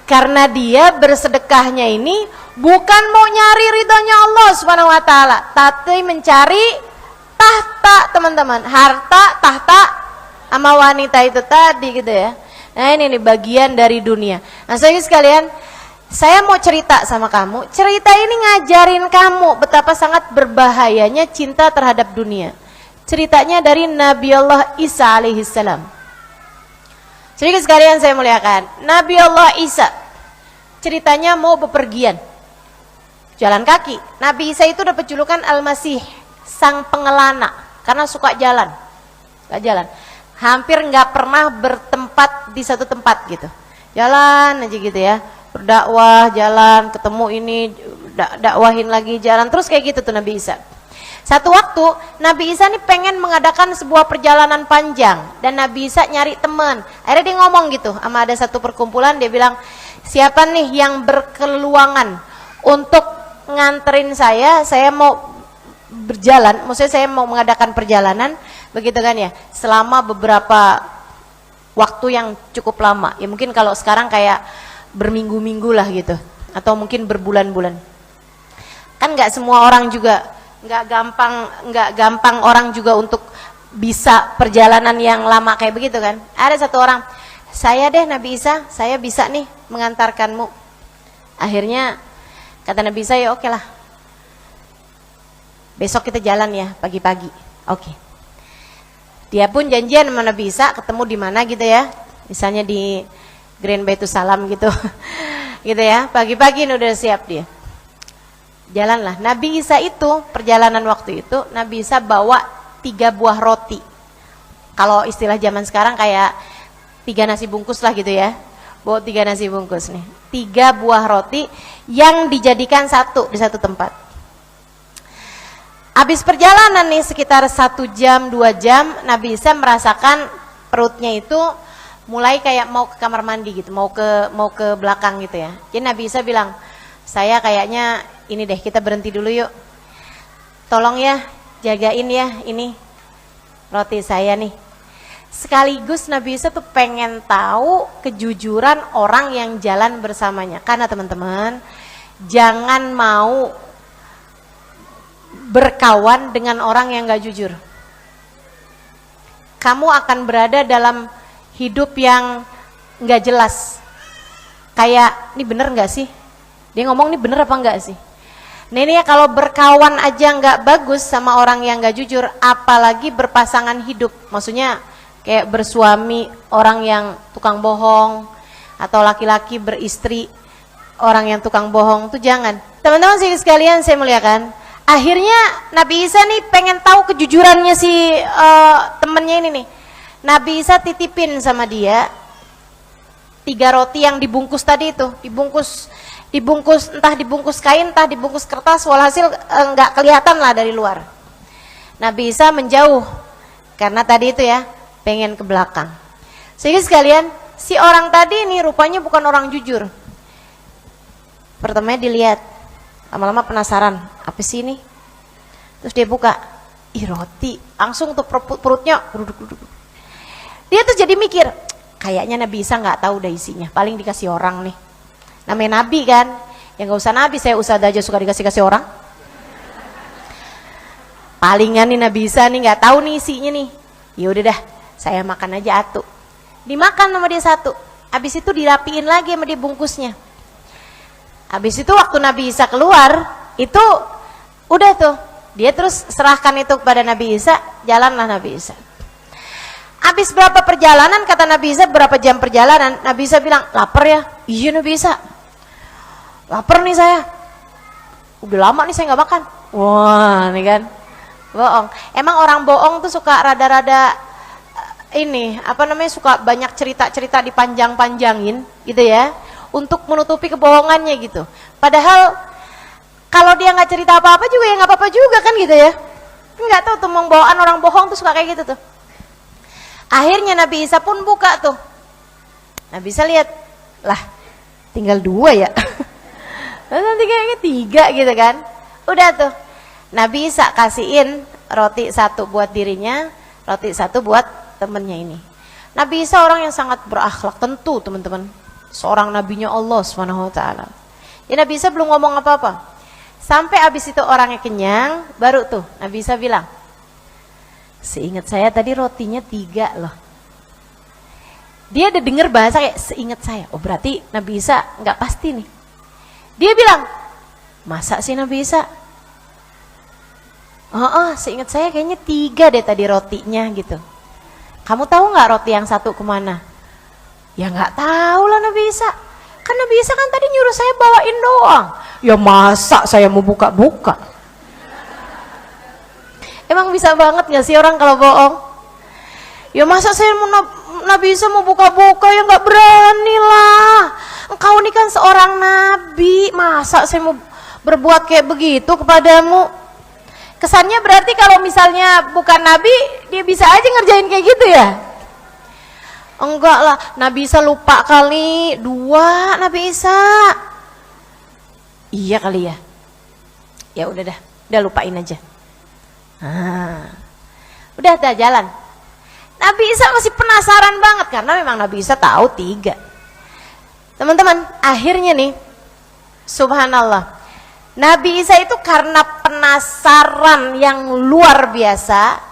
Karena dia bersedekahnya ini bukan mau nyari ridhonya Allah Subhanahu wa taala, tapi mencari tahta, teman-teman. Harta, tahta sama wanita itu tadi gitu ya. Nah, ini nih bagian dari dunia. Nah, sekalian, saya mau cerita sama kamu. Cerita ini ngajarin kamu betapa sangat berbahayanya cinta terhadap dunia. Ceritanya dari Nabi Allah Isa alaihissalam. Jadi sekalian saya muliakan, Nabi Allah Isa ceritanya mau bepergian, jalan kaki. Nabi Isa itu dapat julukan Al-Masih, sang pengelana, karena suka jalan, hampir nggak pernah bertempat di satu tempat gitu, jalan aja gitu ya. Berdakwah, jalan, ketemu ini, dakwahin lagi, jalan, terus kayak gitu tuh Nabi Isa. Satu waktu Nabi Isa nih pengen mengadakan sebuah perjalanan panjang dan Nabi Isa nyari teman. Akhirnya dia ngomong gitu sama ada satu perkumpulan, dia bilang, siapa nih yang berkeluangan untuk nganterin saya mau berjalan, maksudnya saya mau mengadakan perjalanan, begitu kan ya, selama beberapa waktu yang cukup lama. Ya mungkin kalau sekarang kayak berminggu-minggu lah gitu, atau mungkin berbulan-bulan. Kan nggak semua orang juga, nggak gampang orang juga untuk bisa perjalanan yang lama kayak begitu kan. Ada satu orang, saya deh Nabi Isa, saya bisa nih mengantarkanmu. Akhirnya kata Nabi Isa, ya oke lah, besok kita jalan ya pagi-pagi. Oke. Dia pun janjian sama Nabi Isa ketemu di mana gitu ya. Misalnya di Grand Baitus Salam gitu. Gitu ya. Pagi-pagi udah siap dia. Jalanlah. Nabi Isa itu perjalanan waktu itu Nabi Isa bawa 3 buah roti. Kalau istilah zaman sekarang kayak 3 nasi bungkus lah gitu ya. Bawa 3 nasi bungkus nih. 3 buah roti yang dijadikan satu di satu tempat. Habis perjalanan nih sekitar 1 jam 2 jam, Nabi Isa merasakan perutnya itu mulai kayak mau ke kamar mandi gitu, mau ke belakang gitu ya. Jadi Nabi Isa bilang, saya kayaknya ini deh, kita berhenti dulu yuk. Tolong ya, jagain ya ini roti saya nih. Sekaligus Nabi Isa tuh pengen tahu kejujuran orang yang jalan bersamanya. Karena teman-teman, jangan mau berkawan dengan orang yang gak jujur. Kamu akan berada dalam hidup yang gak jelas. Kayak, ini bener gak sih? Dia ngomong ini bener apa enggak sih? Nah ini ya, kalau berkawan aja gak bagus sama orang yang gak jujur, apalagi berpasangan hidup. Maksudnya kayak bersuami orang yang tukang bohong, atau laki-laki beristri orang yang tukang bohong, tuh jangan. Teman-teman sekalian saya muliakan, akhirnya Nabi Isa nih pengen tahu kejujurannya si temennya ini nih. Nabi Isa titipin sama dia 3 roti yang dibungkus tadi itu, dibungkus entah dibungkus kain, entah dibungkus kertas, walhasil nggak kelihatan lah dari luar. Nabi Isa menjauh karena tadi itu ya pengen ke belakang. Sehingga sekalian, si orang tadi ini rupanya bukan orang jujur. Pertamanya dilihat, lama-lama penasaran, apa sih ini? Terus dia buka, ih roti, langsung tuh perutnya duduk. Dia tuh jadi mikir, kayaknya Nabi Isa nggak tahu dah isinya, paling dikasih orang nih. Namanya Nabi kan, ya nggak usah Nabi, saya ustadzah aja suka dikasih orang. Palingan nih Nabi Isa nih nggak tahu nih isinya nih. Ya udah dah, saya makan aja atu. Dimakan sama dia 1. Habis itu dirapiin lagi sama dia bungkusnya. Habis itu waktu Nabi Isa keluar, itu udah tuh, dia terus serahkan itu kepada Nabi Isa, jalanlah Nabi Isa. Habis berapa perjalanan, kata Nabi Isa, berapa jam perjalanan, Nabi Isa bilang, lapar ya? Iya Nabi Isa, lapar nih saya. Udah lama nih saya nggak makan. Wah, nih kan, bohong. Emang orang bohong tuh suka rada-rada ini, apa namanya, suka banyak cerita-cerita dipanjang-panjangin gitu ya, untuk menutupi kebohongannya gitu. Padahal kalau dia nggak cerita apa-apa juga ya nggak apa-apa juga kan gitu ya. Nggak tahu tuh bawaan orang bohong tuh suka kayak gitu tuh. Akhirnya Nabi Isa pun buka tuh. Nabi Isa lihat, lah tinggal 2 ya. Nanti kayaknya 3 gitu kan. Udah tuh, Nabi Isa kasihin roti 1 buat dirinya, roti 1 buat temennya ini. Nabi Isa orang yang sangat berakhlak tentu teman-teman. Seorang nabinya Allah SWT. Ya Nabi Isa belum ngomong apa-apa. Sampai habis itu orangnya kenyang, baru tuh Nabi Isa bilang, seingat saya tadi rotinya 3 loh. Dia udah denger bahasa kayak seingat saya. Oh berarti Nabi Isa nggak pasti nih. Dia bilang, masa sih Nabi Isa? Seingat saya kayaknya 3 deh tadi rotinya gitu. Kamu tahu nggak roti yang 1 kemana? Ya nggak tahu lah Nabi Isa. Kan Nabi Isa kan tadi nyuruh saya bawain doang. Ya masa saya mau buka-buka? Emang bisa banget nggak sih orang kalau bohong? Ya masa saya mau Nabi Isa mau buka-buka, ya nggak berani lah. Engkau ini kan seorang nabi, masa saya mau berbuat kayak begitu kepadamu? Kesannya berarti kalau misalnya bukan nabi, dia bisa aja ngerjain kayak gitu ya? Enggak lah, Nabi Isa lupa kali. 2 Nabi Isa. Iya kali ya. Ya udah lupain aja. Udah jalan. Nabi Isa masih penasaran banget karena memang Nabi Isa tahu 3. Teman-teman, akhirnya nih, subhanallah, Nabi Isa itu karena penasaran yang luar biasa.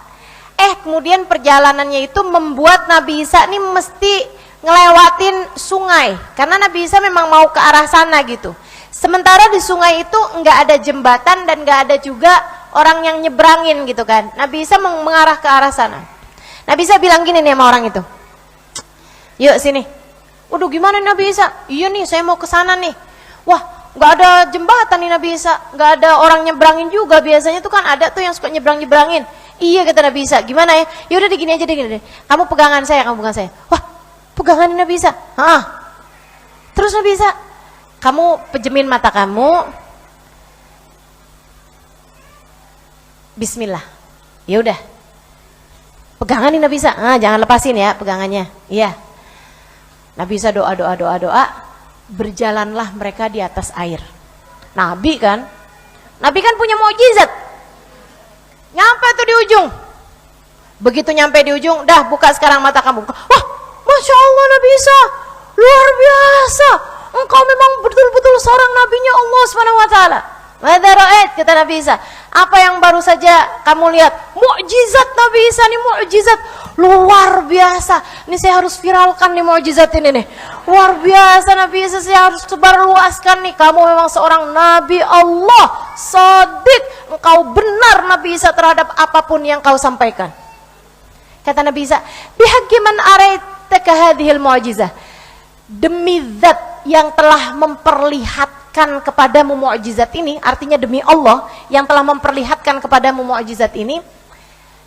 Kemudian perjalanannya itu membuat Nabi Isa nih mesti ngelewatin sungai, karena Nabi Isa memang mau ke arah sana gitu. Sementara di sungai itu nggak ada jembatan dan nggak ada juga orang yang nyebrangin gitu kan. Nabi Isa mengarah ke arah sana. Nabi Isa bilang gini nih sama orang itu, yuk sini. Waduh, gimana Nabi Isa? Iya nih, saya mau ke sana nih. Wah, nggak ada jembatan nih Nabi Isa, nggak ada orang nyebrangin juga. Biasanya tuh kan ada tuh yang suka nyebrangin. Iya kata Nabi Isa, gimana ya? Ya udah gini aja deh, gini deh. Kamu pegangan saya, kamu pegangan saya. Wah, pegangan Nabi Isa. Terus Nabi Isa, kamu pejemin mata kamu. Bismillah. Ya udah. Pegangan nih Nabi Isa. Jangan lepasin ya pegangannya. Iya. Nabi Isa doa. Berjalanlah mereka di atas air. Nabi kan punya mukjizat. Nyampe tuh di ujung. Begitu nyampe di ujung, dah buka sekarang mata kamu. Wah, Masya Allah Nabi Isa, luar biasa. Engkau memang betul-betul seorang nabinya Allah Subhanahu wa taala. Madza ra'ait, kata Nabi Isa. Apa yang baru saja kamu lihat? Mukjizat Nabi Isa nih, mukjizat luar biasa. Ini saya harus viralkan nih mukjizat ini nih. Luar biasa Nabi Isa, saya harus sebarluaskan nih. Kamu memang seorang nabi Allah, shadiq. Engkau benar Nabi Isa terhadap apapun yang kau sampaikan. Kata Nabi Isa, bihaqqi man araitaka hadhil mu'jizah. Demi zat yang telah memperlihatkan kepadamu mukjizat ini, artinya demi Allah yang telah memperlihatkan kepadamu mukjizat ini,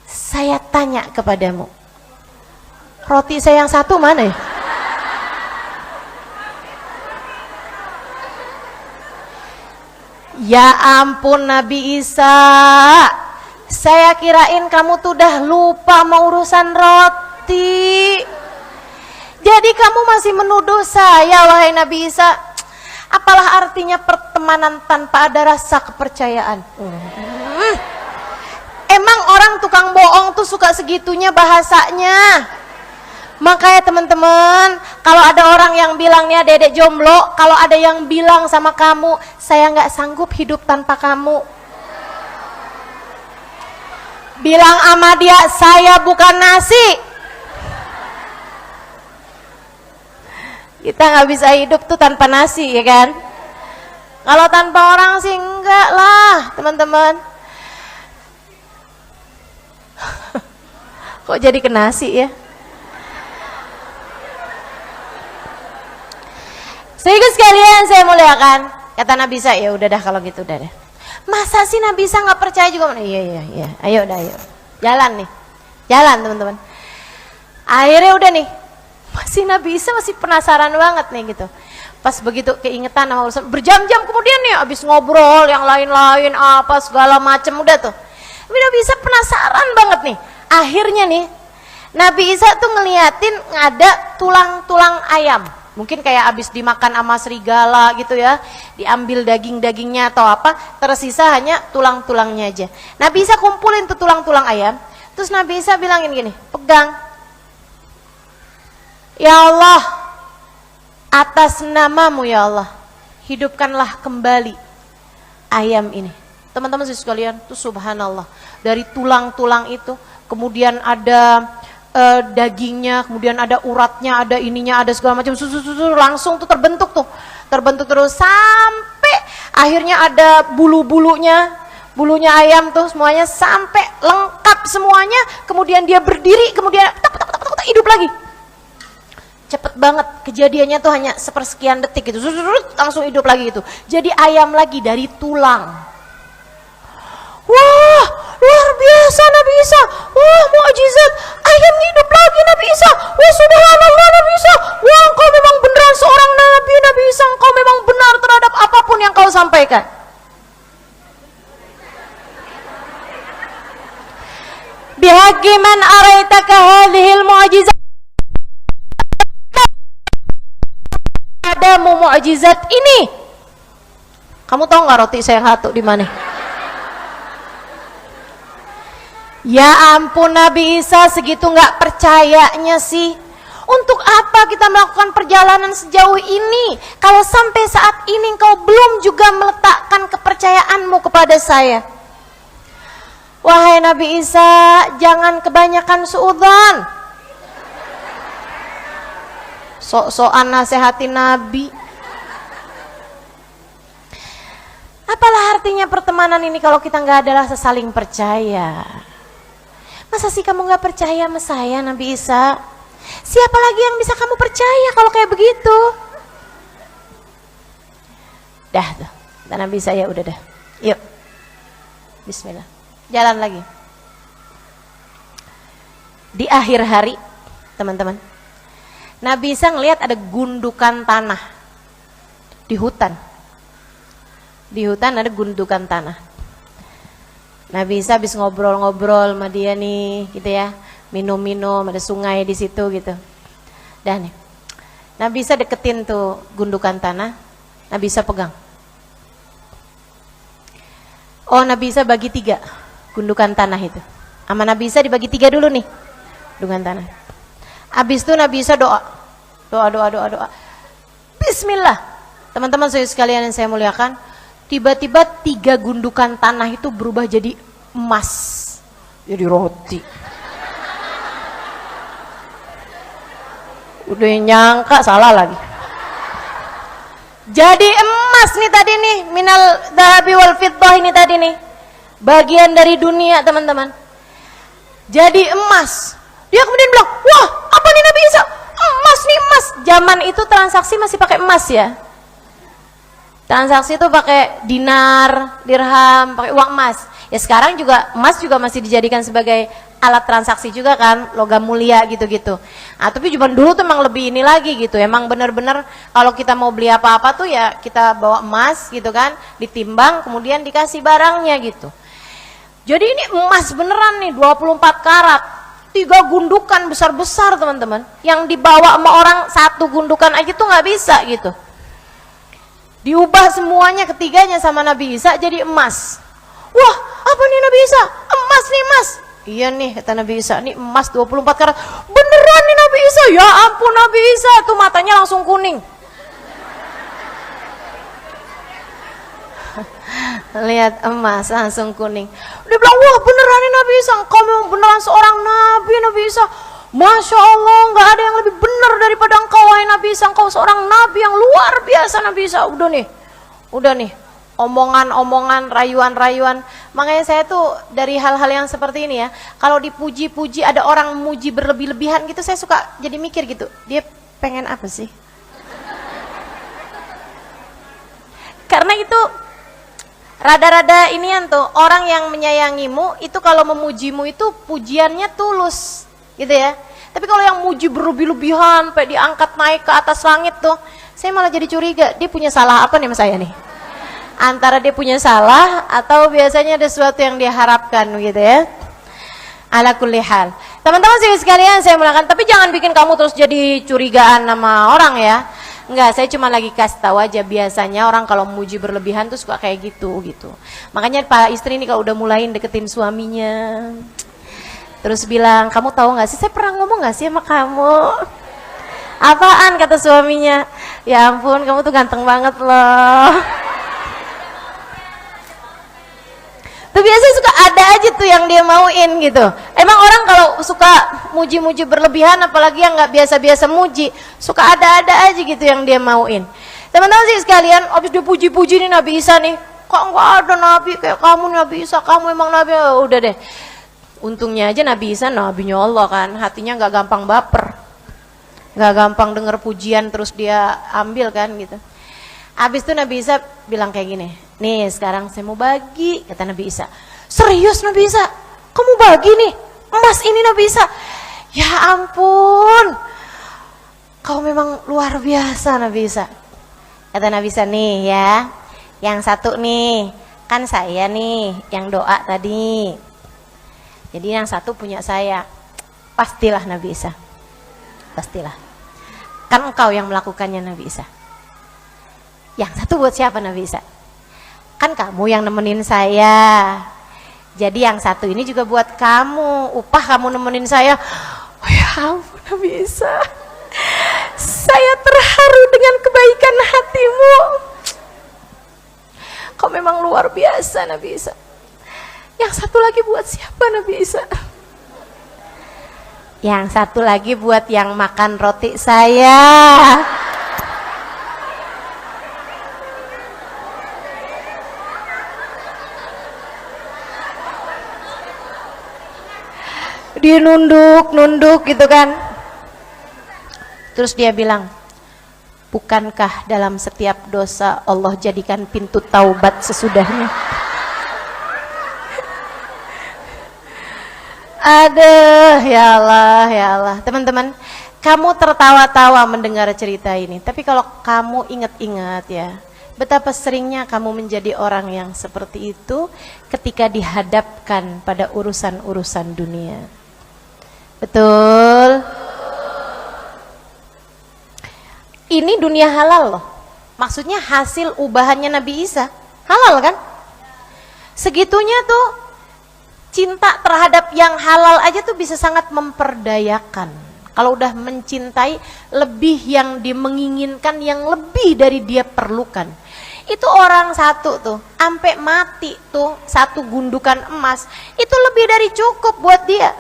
saya tanya kepadamu, roti saya yang satu mana ya? Ya ampun Nabi Isa, saya kirain kamu tuh udah lupa mau urusan roti. Jadi kamu masih menuduh saya, wahai Nabi Isa. Apalah artinya pertemanan tanpa ada rasa kepercayaan? Emang orang tukang bohong tuh suka segitunya bahasanya. Makanya teman-teman, kalau ada orang yang bilang nih dedek jomblo, kalau ada yang bilang sama kamu, saya nggak sanggup hidup tanpa kamu, bilang sama dia, saya bukan nasi. Kita nggak bisa hidup tuh tanpa nasi, ya kan? Kalau tanpa orang sih enggak lah, teman-teman. Kok jadi ke nasi ya? Sehingga sekalian saya muliakan, kata Nabi Isa, ya udah dah kalau gitu udah deh. Masa sih Nabi Isa nggak percaya juga? Iya. Ayo dah, ayo. Jalan nih, jalan teman-teman. Akhirnya udah nih. Masih Nabi Isa masih penasaran banget nih gitu. Pas begitu keingetan sama urusan, berjam-jam kemudian nih abis ngobrol yang lain-lain apa segala macem udah tuh. Tapi Nabi Isa penasaran banget nih. Akhirnya nih Nabi Isa tuh ngeliatin ada tulang-tulang ayam. Mungkin kayak abis dimakan sama serigala gitu ya. Diambil daging-dagingnya atau apa, tersisa hanya tulang-tulangnya aja. Nabi Isa kumpulin tuh tulang-tulang ayam. Terus Nabi Isa bilangin gini, pegang. Ya Allah, atas namamu ya Allah, hidupkanlah kembali ayam ini. Teman-teman sekalian, tuh subhanallah, dari tulang-tulang itu, kemudian ada dagingnya, kemudian ada uratnya, ada ininya, ada segala macam, langsung tuh terbentuk terus sampai akhirnya ada bulunya ayam tuh semuanya sampai lengkap semuanya, kemudian dia berdiri, kemudian hidup lagi. Cepet banget kejadiannya tuh, hanya sepersekian detik gitu, langsung hidup lagi gitu. Jadi ayam lagi dari tulang. Wah, luar biasa Nabi Isa. Wah, mukjizat. Ayamnya hidup lagi Nabi Isa. Wah, subhanallah Nabi Isa. Wah, engkau memang benar seorang nabi Nabi Isa. Engkau memang benar terhadap apapun yang kau sampaikan. Bihaqqi man araitaka hadhil mu'jizat. Padamu mukjizat ini. Kamu tahu nggak roti saya yang satu di mana? Ya ampun Nabi Isa, segitu nggak percayanya sih. Untuk apa kita melakukan perjalanan sejauh ini kalau sampai saat ini engkau belum juga meletakkan kepercayaanmu kepada saya? Wahai Nabi Isa, jangan kebanyakan suudzon. Sok-sokan nasehatin Nabi. Apalah artinya pertemanan ini kalau kita nggak ada rasa saling percaya? Masa sih kamu gak percaya sama saya Nabi Isa? Siapa lagi yang bisa kamu percaya kalau kayak begitu? Dah tuh, dan Nabi Isa ya udah dah. Yuk, bismillah, jalan lagi. Di akhir hari, teman-teman, Nabi Isa ngelihat ada gundukan tanah di hutan. Di hutan ada gundukan tanah. Nabi Isa habis ngobrol-ngobrol sama dia nih, gitu ya, minum-minum, ada sungai di situ gitu. Dan Nabi Isa deketin tuh gundukan tanah, Nabi Isa pegang. Oh, Nabi Isa bagi 3 gundukan tanah itu. Sama Nabi Isa dibagi 3 dulu nih, gundukan tanah. Habis itu Nabi Isa doa. Bismillah. Teman-teman sekalian yang saya muliakan, tiba-tiba 3 gundukan tanah itu berubah jadi emas, jadi roti. Udah nyangka salah lagi. Jadi emas nih tadi nih, minal dhahabi wal fiddah ini tadi nih. Bagian dari dunia, teman-teman. Jadi emas. Dia kemudian bilang, "Wah, apa nih Nabi Isa? Emas nih, emas." Zaman itu transaksi masih pakai emas ya. Transaksi itu pakai dinar, dirham, pakai uang emas. Ya sekarang juga emas juga masih dijadikan sebagai alat transaksi juga kan, logam mulia gitu-gitu. Nah, tapi zaman dulu tuh emang lebih ini lagi gitu. Emang bener-bener kalau kita mau beli apa-apa tuh ya kita bawa emas gitu kan, ditimbang kemudian dikasih barangnya gitu. Jadi ini emas beneran nih 24 karat. 3 gundukan besar-besar teman-teman. Yang dibawa sama orang 1 gundukan aja tuh nggak bisa gitu. Diubah semuanya ketiganya sama Nabi Isa jadi emas. Wah, apa nih Nabi Isa? Emas nih, emas. Iya nih, kata Nabi Isa, nih emas 24 karat. Beneran nih Nabi Isa. Ya ampun Nabi Isa, tuh matanya langsung kuning. Lihat emas langsung kuning. Dia bilang, wah beneran nih Nabi Isa. Engkau memang beneran seorang Nabi, Nabi Isa. Masya Allah, nggak ada yang lebih benar daripada engkau, wahai Nabi Isa. Engkau seorang Nabi yang luar biasa, Nabi Isa. Udah nih, omongan-omongan, rayuan-rayuan. Makanya saya tuh dari hal-hal yang seperti ini ya, kalau dipuji-puji, ada orang muji berlebih-lebihan gitu, saya suka jadi mikir gitu, dia pengen apa sih? Karena itu rada-rada inian tuh, orang yang menyayangimu itu kalau memujimu itu pujiannya tulus gitu ya. Tapi kalau yang muji berlebih-lebihan sampai diangkat naik ke atas langit tuh, saya malah jadi curiga, dia punya salah apa nih sama saya nih? Antara dia punya salah atau biasanya ada sesuatu yang dia harapkan gitu ya. Ala kulli hal. Teman-teman sekalian saya mulakan, tapi jangan bikin kamu terus jadi curigaan sama orang ya. Enggak, saya cuma lagi kasih tahu aja, biasanya orang kalau muji berlebihan tuh suka kayak gitu. Makanya para istri ini kalau udah mulain deketin suaminya, terus bilang, kamu tahu nggak sih, saya pernah ngomong nggak sih sama kamu? Apaan kata suaminya? Ya ampun, kamu tuh ganteng banget loh. Tuh biasanya suka ada aja tuh yang dia mauin gitu. Emang orang kalau suka muji-muji berlebihan, apalagi yang nggak biasa-biasa muji, suka ada-ada aja gitu yang dia mauin. Teman-teman sih sekalian, abis dia puji-puji nih Nabi Isa nih, kok nggak ada Nabi kayak kamu Nabi Isa, kamu emang Nabi. Oh, udah deh. Untungnya aja Nabi Isa nabinya Allah kan, hatinya nggak gampang baper, nggak gampang denger pujian terus dia ambil kan gitu. Abis itu Nabi Isa bilang kayak gini, nih sekarang saya mau bagi, kata Nabi Isa. Serius Nabi Isa? Kamu bagi nih emas ini Nabi Isa? Ya ampun, kau memang luar biasa Nabi Isa. Kata Nabi Isa, nih ya, yang satu nih kan saya nih yang doa tadi, jadi yang satu punya saya. Pastilah Nabi Isa, pastilah, kan engkau yang melakukannya Nabi Isa. Yang satu buat siapa Nabi Isa? Kan kamu yang nemenin saya. Jadi yang satu ini juga buat kamu, upah kamu nemenin saya. Oh ya ampun Nabi Isa, saya terharu dengan kebaikan hatimu. Kau memang luar biasa Nabi Isa. Yang satu lagi buat siapa Nabi Isa? Yang satu lagi buat yang makan roti saya. Dia nunduk gitu kan. Terus dia bilang, bukankah dalam setiap dosa Allah jadikan pintu taubat sesudahnya? Aduh, ya Allah. Teman-teman, kamu tertawa-tawa mendengar cerita ini. Tapi kalau kamu ingat-ingat ya, betapa seringnya kamu menjadi orang yang seperti itu ketika dihadapkan pada urusan-urusan dunia. Betul? Ini dunia halal loh. Maksudnya hasil ubahannya Nabi Isa. Halal kan? Segitunya tuh cinta terhadap yang halal aja tuh bisa sangat memperdayakan. Kalau udah mencintai lebih yang dia menginginkan, yang lebih dari dia perlukan. Itu orang satu tuh, sampai mati tuh, satu gundukan emas, itu lebih dari cukup buat dia.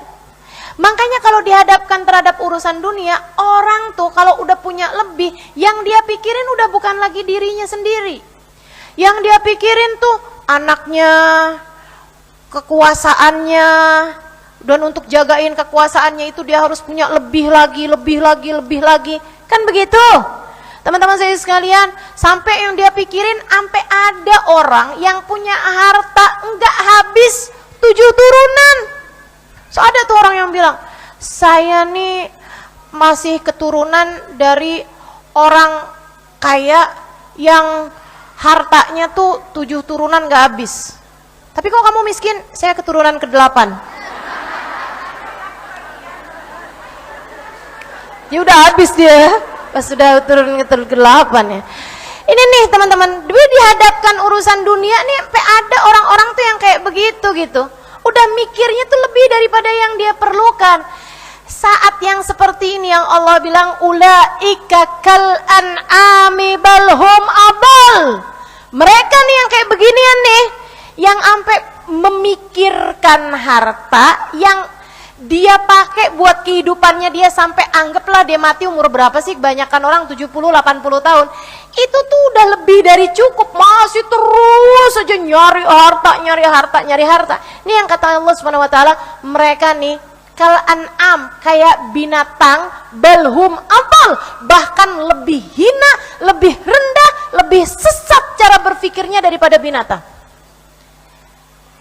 Makanya kalau dihadapkan terhadap urusan dunia, orang tuh kalau udah punya lebih, yang dia pikirin udah bukan lagi dirinya sendiri. Yang dia pikirin tuh anaknya, kekuasaannya, dan untuk jagain kekuasaannya itu dia harus punya lebih lagi. Kan begitu? Teman-teman saya sekalian, sampai yang dia pikirin, sampai ada orang yang punya harta enggak habis 7 turunan. So ada tuh orang yang bilang, saya nih masih keturunan dari orang kaya yang hartanya tuh 7 turunan enggak habis. Tapi kok kamu miskin? Saya keturunan ke-8. Ya udah habis dia. Pas sudah turun ke-8 ya. Ini nih teman-teman, dia dihadapkan urusan dunia nih, sampai ada orang-orang tuh yang kayak begitu gitu. Udah mikirnya tuh lebih daripada yang dia perlukan. Saat yang seperti ini yang Allah bilang, ulaika kal an'ami balhum abal. Mereka nih yang kayak beginian nih, yang sampai memikirkan harta yang dia pakai buat kehidupannya dia, sampai anggaplah dia mati umur berapa sih, kebanyakan orang 70-80 tahun, itu tuh udah lebih dari cukup, masih terus saja nyari harta. Ini yang kata Allah Subhanahu wa taala, mereka nih kal an'am, kayak binatang, balhum abal, bahkan lebih hina, lebih rendah, lebih sesat cara berpikirnya daripada binatang.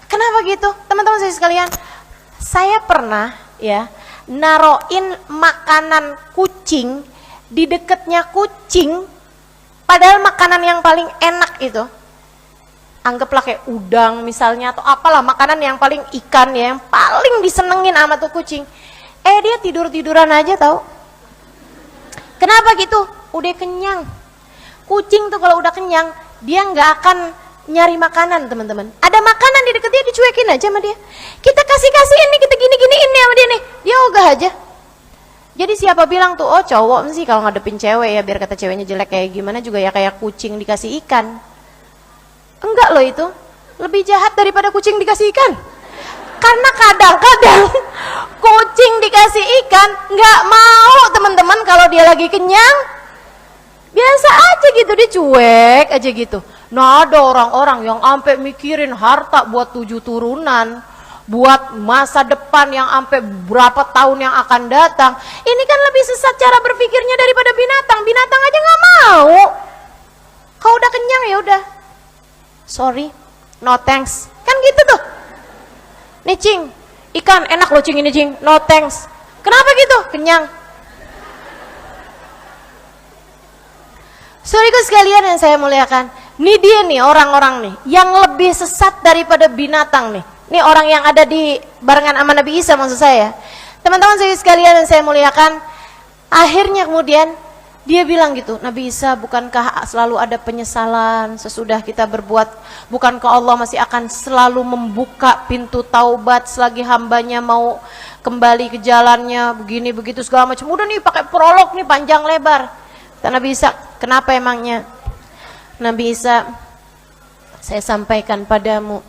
Kenapa gitu? Teman-teman saya sekalian, saya pernah ya naroin makanan kucing di dekatnya kucing, padahal makanan yang paling enak itu, anggaplah kayak udang misalnya, atau apalah makanan yang paling ikan ya, yang paling disenengin sama tuh kucing. Dia tidur-tiduran aja tahu. Kenapa gitu? Udah kenyang. Kucing tuh kalau udah kenyang, dia nggak akan nyari makanan, teman-teman. Ada makanan di dekat dia, dicuekin aja sama dia. Kita kasih-kasihin nih, kita gini-giniin nih sama dia nih, dia ogah aja. Jadi siapa bilang tuh, oh cowok sih kalau ngadepin cewek ya, biar kata ceweknya jelek kayak gimana juga ya, kayak kucing dikasih ikan. Enggak loh, itu lebih jahat daripada kucing dikasih ikan. Karena kadang-kadang kucing dikasih ikan nggak mau, teman-teman, kalau dia lagi kenyang. Biasa aja gitu, dia cuek aja gitu. Nah ada orang-orang yang sampai mikirin harta buat 7 turunan, buat masa depan yang sampai berapa tahun yang akan datang. Ini kan lebih sesat cara berpikirnya daripada binatang. Binatang aja nggak mau. Kalau udah kenyang ya udah, sorry, no thanks. Kan gitu tuh. Nih cing, ikan enak loh cing ini cing, no thanks. Kenapa gitu? Kenyang. Saudaraku sekalian yang saya muliakan, nih dia nih orang-orang nih yang lebih sesat daripada binatang nih. Ini orang yang ada di barengan sama Nabi Isa maksud saya. Teman-teman saya sekalian yang saya muliakan, akhirnya kemudian dia bilang gitu, Nabi Isa, bukankah selalu ada penyesalan sesudah kita berbuat? Bukankah Allah masih akan selalu membuka pintu taubat selagi hambanya mau kembali ke jalannya, begini begitu segala macam. Udah nih pakai prolog nih panjang lebar. Kata Nabi Isa, kenapa emangnya? Nabi Isa, saya sampaikan padamu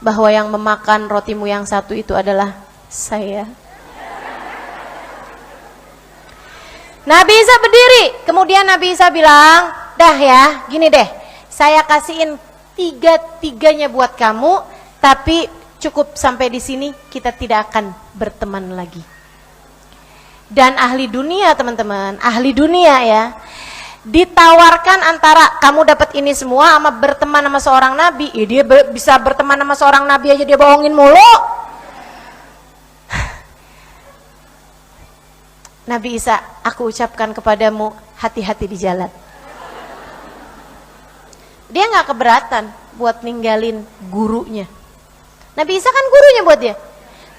bahwa yang memakan rotimu yang satu itu adalah saya. Nabi Isa berdiri, kemudian Nabi Isa bilang, dah ya, gini deh, saya kasihin 3-3-nya buat kamu, tapi cukup sampai di sini, kita tidak akan berteman lagi. Dan ahli dunia teman-teman, ahli dunia ya, ditawarkan antara kamu dapat ini semua sama berteman sama seorang nabi. Ya dia bisa berteman sama seorang nabi aja dia bohongin mulu. Nabi Isa, aku ucapkan kepadamu, hati-hati di jalan. Dia nggak keberatan buat ninggalin gurunya. Nabi Isa kan gurunya buat dia.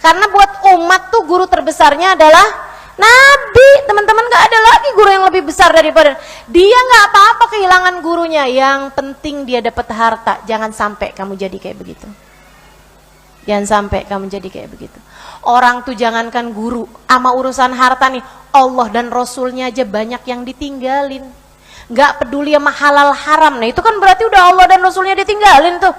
Karena buat umat tuh guru terbesarnya adalah Nabi. Teman-teman, gak ada lagi guru yang lebih besar daripada dia. Gak apa-apa kehilangan gurunya, yang penting dia dapat harta. Jangan sampai kamu jadi kayak begitu. Jangan sampai kamu jadi kayak begitu. Orang tuh jangankan guru, sama urusan harta nih, Allah dan Rasulnya aja banyak yang ditinggalin. Gak peduli sama halal haram. Nah itu kan berarti udah Allah dan Rasulnya ditinggalin tuh.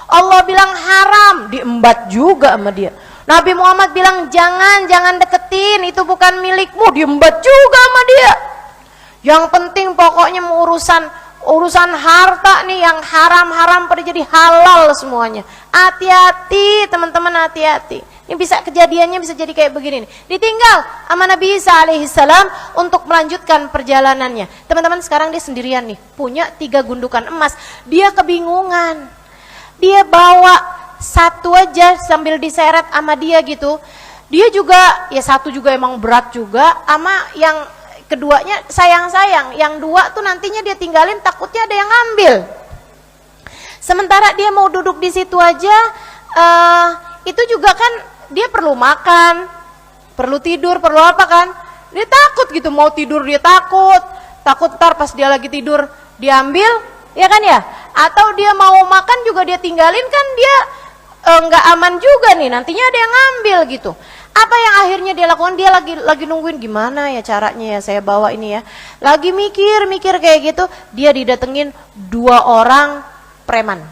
Allah bilang haram, diembat juga sama dia. Nabi Muhammad bilang jangan deketin, itu bukan milikmu, diembat juga sama dia. Yang penting pokoknya urusan harta nih, yang haram-haram pada jadi halal semuanya. Hati-hati teman-teman, hati-hati. Ini bisa kejadiannya bisa jadi kayak begini nih. Ditinggal sama Nabi Isa alaihissalam untuk melanjutkan perjalanannya. Teman-teman, sekarang dia sendirian nih, punya 3 gundukan emas. Dia kebingungan. Dia bawa satu aja sambil diseret sama dia gitu. Dia juga, ya satu juga emang berat juga, sama yang keduanya sayang-sayang. Yang 2 tuh nantinya dia tinggalin, takutnya ada yang ngambil. Sementara dia mau duduk di situ aja, itu juga kan dia perlu makan, perlu tidur, perlu apa kan. Dia takut gitu, mau tidur dia takut ntar pas dia lagi tidur diambil, ya kan ya. Atau dia mau makan juga dia tinggalin, kan dia nggak aman juga nih, nantinya ada yang ngambil gitu. Apa yang akhirnya dia lakukan? Dia lagi nungguin gimana ya caranya ya saya bawa ini ya. Lagi mikir kayak gitu, dia didatengin 2 orang preman.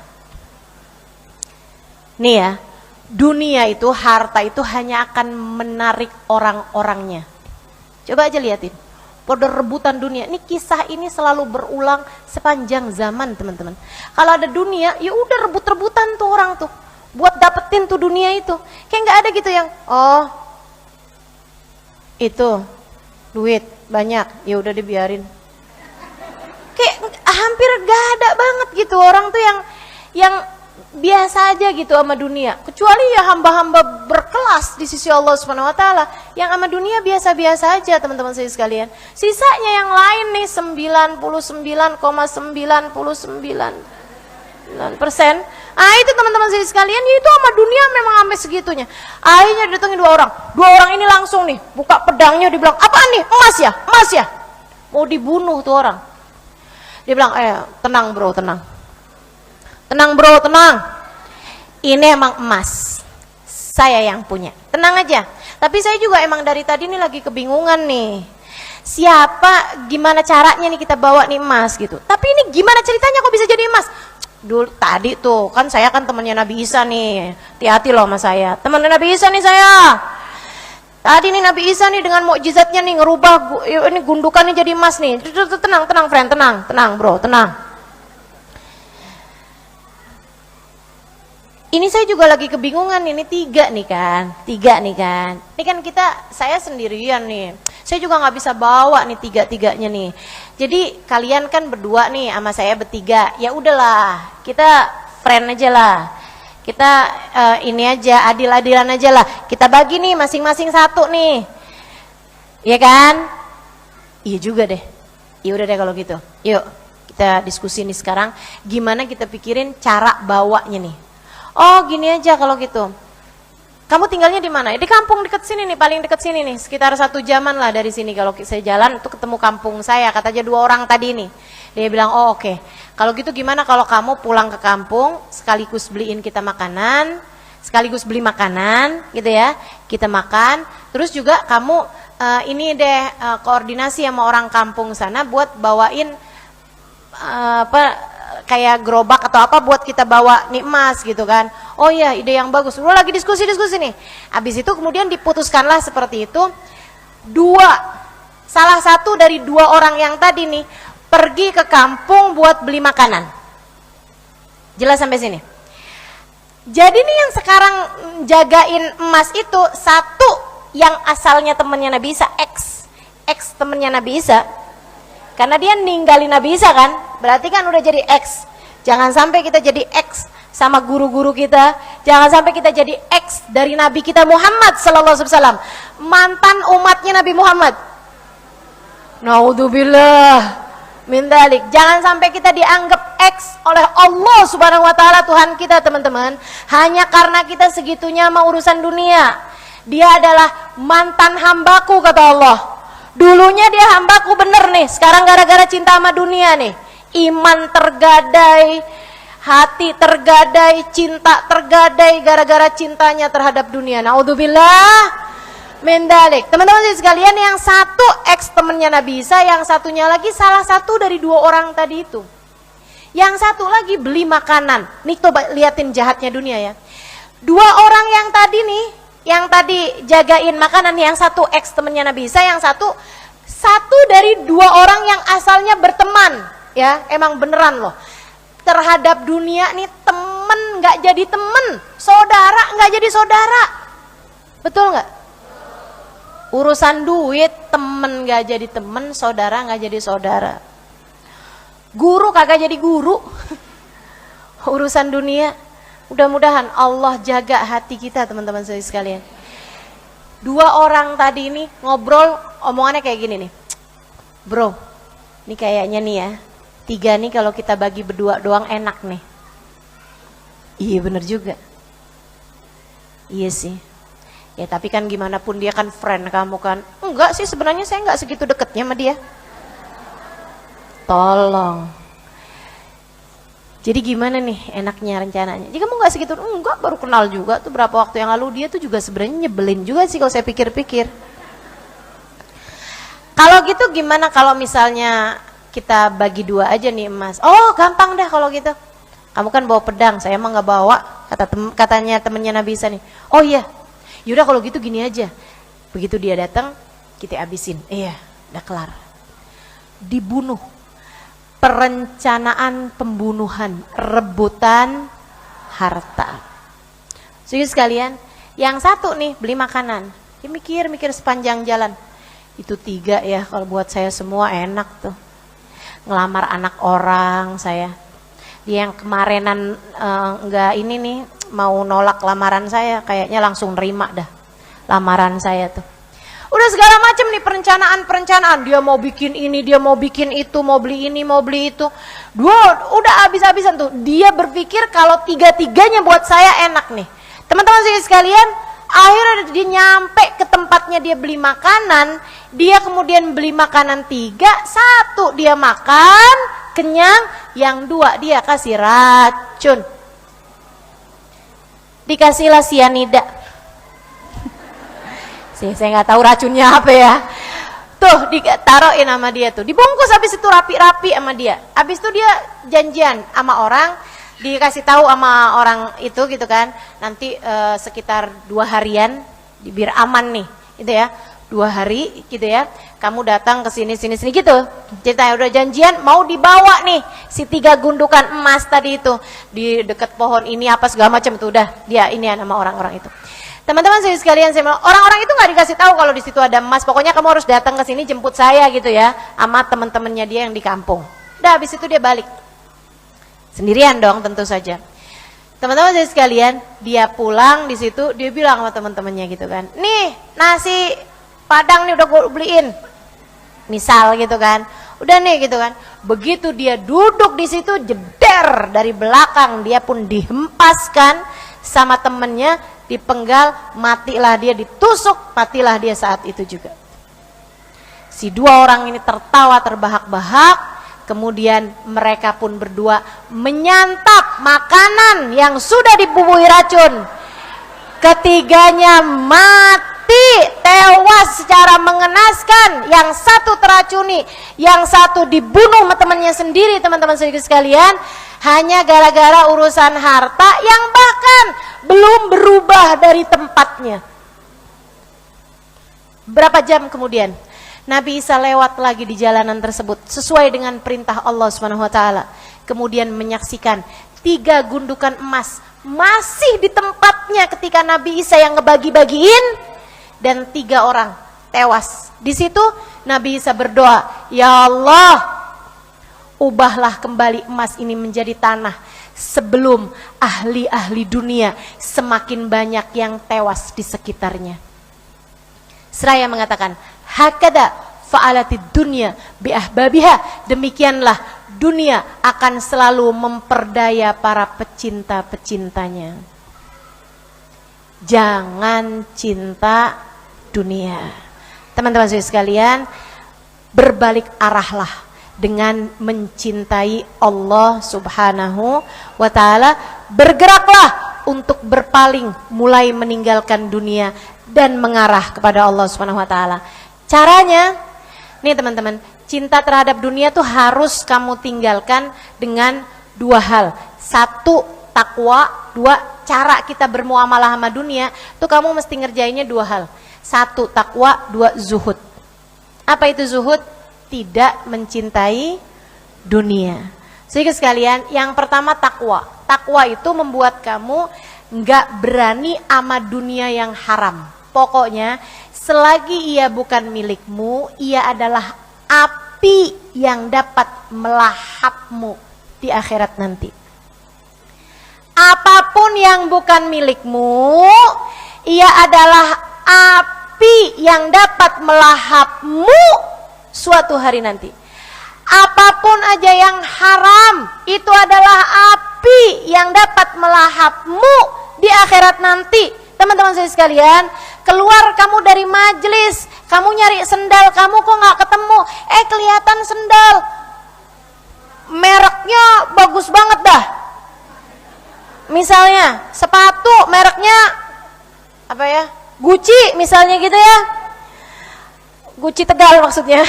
Nih ya, dunia itu, harta itu hanya akan menarik orang-orangnya. Coba aja liatin, pada rebutan dunia. Ini kisah ini selalu berulang sepanjang zaman teman-teman. Kalau ada dunia, ya udah rebut-rebutan tuh orang tuh buat dapetin tuh dunia itu. Kayak nggak ada gitu yang oh itu duit banyak, ya udah dibiarin. Kayak hampir gak ada banget gitu orang tuh yang biasa aja gitu sama dunia. Kecuali ya hamba-hamba berkelas di sisi Allah Subhanahu wa taala, yang sama dunia biasa-biasa aja teman-teman saya sekalian. Sisanya yang lain nih 99,99%. Ah itu teman-teman saya sekalian, ya itu sama dunia memang sampai segitunya. Akhirnya datangin 2 orang. 2 orang ini langsung nih buka pedangnya, dibilang apaan nih? Emas ya? Mau dibunuh tuh orang. Dia bilang tenang bro, tenang. Ini emang emas, saya yang punya. Tenang aja. Tapi saya juga emang dari tadi nih lagi kebingungan nih. Siapa, gimana caranya nih kita bawa nih emas gitu. Tapi ini gimana ceritanya kok bisa jadi emas? Dulu tadi tuh kan saya kan temannya Nabi Isa nih. Hati-hati loh sama saya. Temannya Nabi Isa nih saya. Tadi nih Nabi Isa nih dengan mukjizatnya nih ngerubah ini gundukannya jadi emas nih. Tenang friend, tenang bro, tenang. Ini saya juga lagi kebingungan, ini 3 nih kan. Ini kan saya sendirian nih. Saya juga nggak bisa bawa nih 3-3-nya nih. Jadi kalian kan berdua nih sama saya bertiga. Ya udahlah, kita friend aja lah. Kita ini aja, adil-adilan aja lah. Kita bagi nih masing-masing 1 nih. Iya kan? Iya juga deh. Ya udah deh kalau gitu. Yuk, kita diskusi nih sekarang gimana kita pikirin cara bawanya nih. Oh gini aja kalau gitu. Kamu tinggalnya di mana? Di kampung dekat sini nih, paling dekat sini nih, sekitar 1 jaman lah dari sini. Kalau saya jalan itu ketemu kampung saya, kata aja 2 orang tadi nih. Dia bilang, oh oke. Kalau gitu gimana kalau kamu pulang ke kampung, sekaligus beliin kita makanan, sekaligus beli makanan gitu ya, kita makan. Terus juga kamu ini deh koordinasi sama orang kampung sana buat bawain kayak gerobak atau apa buat kita bawa nih emas gitu kan. Oh iya, ide yang bagus. Udah lagi diskusi nih. Habis itu kemudian diputuskanlah seperti itu. Salah satu dari 2 orang yang tadi nih pergi ke kampung buat beli makanan. Jelas sampai sini? Jadi nih yang sekarang jagain emas itu satu yang asalnya temennya Nabi Isa, ex temennya Nabi Isa. Karena dia ninggalin Nabi Isa kan, berarti kan udah jadi ex. Jangan sampai kita jadi ex sama guru-guru kita, jangan sampai kita jadi ex dari Nabi kita Muhammad sallallahu alaihi wasallam, mantan umatnya Nabi Muhammad. Naudzubillah min dzalik. Jangan sampai kita dianggap ex oleh Allah Subhanahu wa taala Tuhan kita, teman-teman, hanya karena kita segitunya sama urusan dunia. Dia adalah mantan hambaku kata Allah. Dulunya dia hambaku bener nih, sekarang gara-gara cinta sama dunia nih, iman tergadai, hati tergadai, cinta tergadai gara-gara cintanya terhadap dunia. Naudzubillah min dzalik. Teman-teman sekalian, yang satu ex temennya Nabi Isa, yang satunya lagi salah satu dari dua orang tadi itu. Yang satu lagi beli makanan. Nih coba liatin jahatnya dunia ya. Dua orang yang tadi nih, yang tadi jagain makanan, yang satu ex temennya Nabi Isa, yang satu dari dua orang yang asalnya berteman, ya, emang beneran loh. Terhadap dunia nih temen nggak jadi temen, saudara nggak jadi saudara, betul nggak? Urusan duit temen nggak jadi temen, saudara nggak jadi saudara, guru kagak jadi guru. Urusan dunia. Mudah-mudahan Allah jaga hati kita, teman-teman sekalian. Dua orang tadi ini ngobrol, omongannya kayak gini nih, bro, ini kayaknya nih ya, 3 nih kalau kita bagi berdua doang enak nih. Iya bener juga. Iya sih. Ya tapi kan gimana pun dia kan friend kamu kan. Enggak sih, sebenarnya saya enggak segitu deketnya sama dia. Tolong. Jadi gimana nih enaknya rencananya? Jika kamu nggak segitu, enggak, baru kenal juga tuh berapa waktu yang lalu. Dia tuh juga sebenarnya nyebelin juga sih kalau saya pikir-pikir. Kalau gitu gimana kalau misalnya kita bagi 2 aja nih emas? Oh gampang dah kalau gitu. Kamu kan bawa pedang, saya emang nggak bawa. Katanya temennya Nabi Isa nih. Oh iya, yaudah kalau gitu gini aja. Begitu dia datang, kita habisin. Iya, udah kelar. Dibunuh. Perencanaan pembunuhan, rebutan harta. Jadi sekalian, yang satu nih beli makanan, dia mikir sepanjang jalan. Itu 3 ya, kalau buat saya semua enak tuh. Ngelamar anak orang saya. Dia yang kemarinan enggak ini nih, mau nolak lamaran saya, kayaknya langsung nerima dah lamaran saya tuh. Udah segala macam nih perencanaan. Dia mau bikin ini, dia mau bikin itu, mau beli ini, mau beli itu. Udah habis-habisan tuh. Dia berpikir kalau 3-tiganya buat saya enak nih. Teman-teman sekalian, akhirnya dia nyampe ke tempatnya dia beli makanan. Dia kemudian beli makanan 3, 1 dia makan, kenyang, yang 2 dia kasih racun. Dikasihlah sianida. Saya nggak tahu racunnya apa ya. Tuh ditaruhin sama dia tuh, dibungkus, habis itu rapi-rapi sama dia. Habis itu dia janjian sama orang, dikasih tahu sama orang itu gitu kan. Nanti sekitar 2 harian biar aman nih, gitu ya. 2 hari gitu ya. Kamu datang ke sini gitu. Ceritanya udah janjian mau dibawa nih si 3 gundukan emas tadi itu di dekat pohon ini apa segala macam itu, udah dia ini sama orang-orang itu. Teman-teman sekalian, orang-orang itu nggak dikasih tahu kalau di situ ada emas. Pokoknya kamu harus datang ke sini jemput saya gitu ya, sama teman-temannya dia yang di kampung. Udah habis itu dia balik sendirian dong tentu saja. Teman-teman sekalian, dia pulang di situ, dia bilang sama teman-temannya gitu kan, nih nasi padang nih udah gue beliin, misal gitu kan, udah nih gitu kan. Begitu dia duduk di situ, jeder dari belakang dia pun dihempaskan sama temennya, dipenggal, matilah dia, ditusuk, matilah dia saat itu juga. Si 2 orang ini tertawa terbahak-bahak, kemudian mereka pun berdua menyantap makanan yang sudah dibubuhi racun. Ketiganya mati, tewas secara mengenaskan. Yang satu teracuni, yang satu dibunuh sama temannya sendiri, teman-teman sekalian, hanya gara-gara urusan harta yang bahkan belum berubah dari tempatnya. Berapa jam kemudian Nabi Isa lewat lagi di jalanan tersebut sesuai dengan perintah Allah Subhanahu wa taala. Kemudian menyaksikan 3 gundukan emas masih di tempatnya ketika Nabi Isa yang ngebagi-bagiin, dan 3 orang tewas. Di situ Nabi Isa berdoa, ya Allah, ubahlah kembali emas ini menjadi tanah sebelum ahli-ahli dunia semakin banyak yang tewas di sekitarnya. Seraya mengatakan, hakada fa'alatid dunya bi'ahbabiha, demikianlah dunia akan selalu memperdaya para pecinta-pecintanya. Jangan cinta dunia. Teman-teman sekalian, berbalik arahlah dengan mencintai Allah Subhanahu wa ta'ala. Bergeraklah untuk berpaling, mulai meninggalkan dunia dan mengarah kepada Allah Subhanahu wa ta'ala. Caranya, nih teman-teman, cinta terhadap dunia tuh harus kamu tinggalkan dengan 2 hal. 1, takwa. 2, cara kita bermuamalah sama dunia tuh kamu mesti ngerjainnya 2 hal. 1, takwa. 2, zuhud. Apa itu zuhud? Tidak mencintai dunia. Sehingga sekalian, yang pertama takwa. Takwa itu membuat kamu nggak berani sama dunia yang haram. Pokoknya selagi ia bukan milikmu, ia adalah api yang dapat melahapmu di akhirat nanti. Apapun yang bukan milikmu, ia adalah api yang dapat melahapmu suatu hari nanti. Apapun aja yang haram, itu adalah api yang dapat melahapmu di akhirat nanti. Teman-teman saya sekalian, keluar kamu dari majelis, kamu nyari sendal, kamu kok nggak ketemu, kelihatan sendal mereknya bagus banget dah. Misalnya sepatu mereknya apa ya, Gucci misalnya gitu ya, Gucci Tegal maksudnya.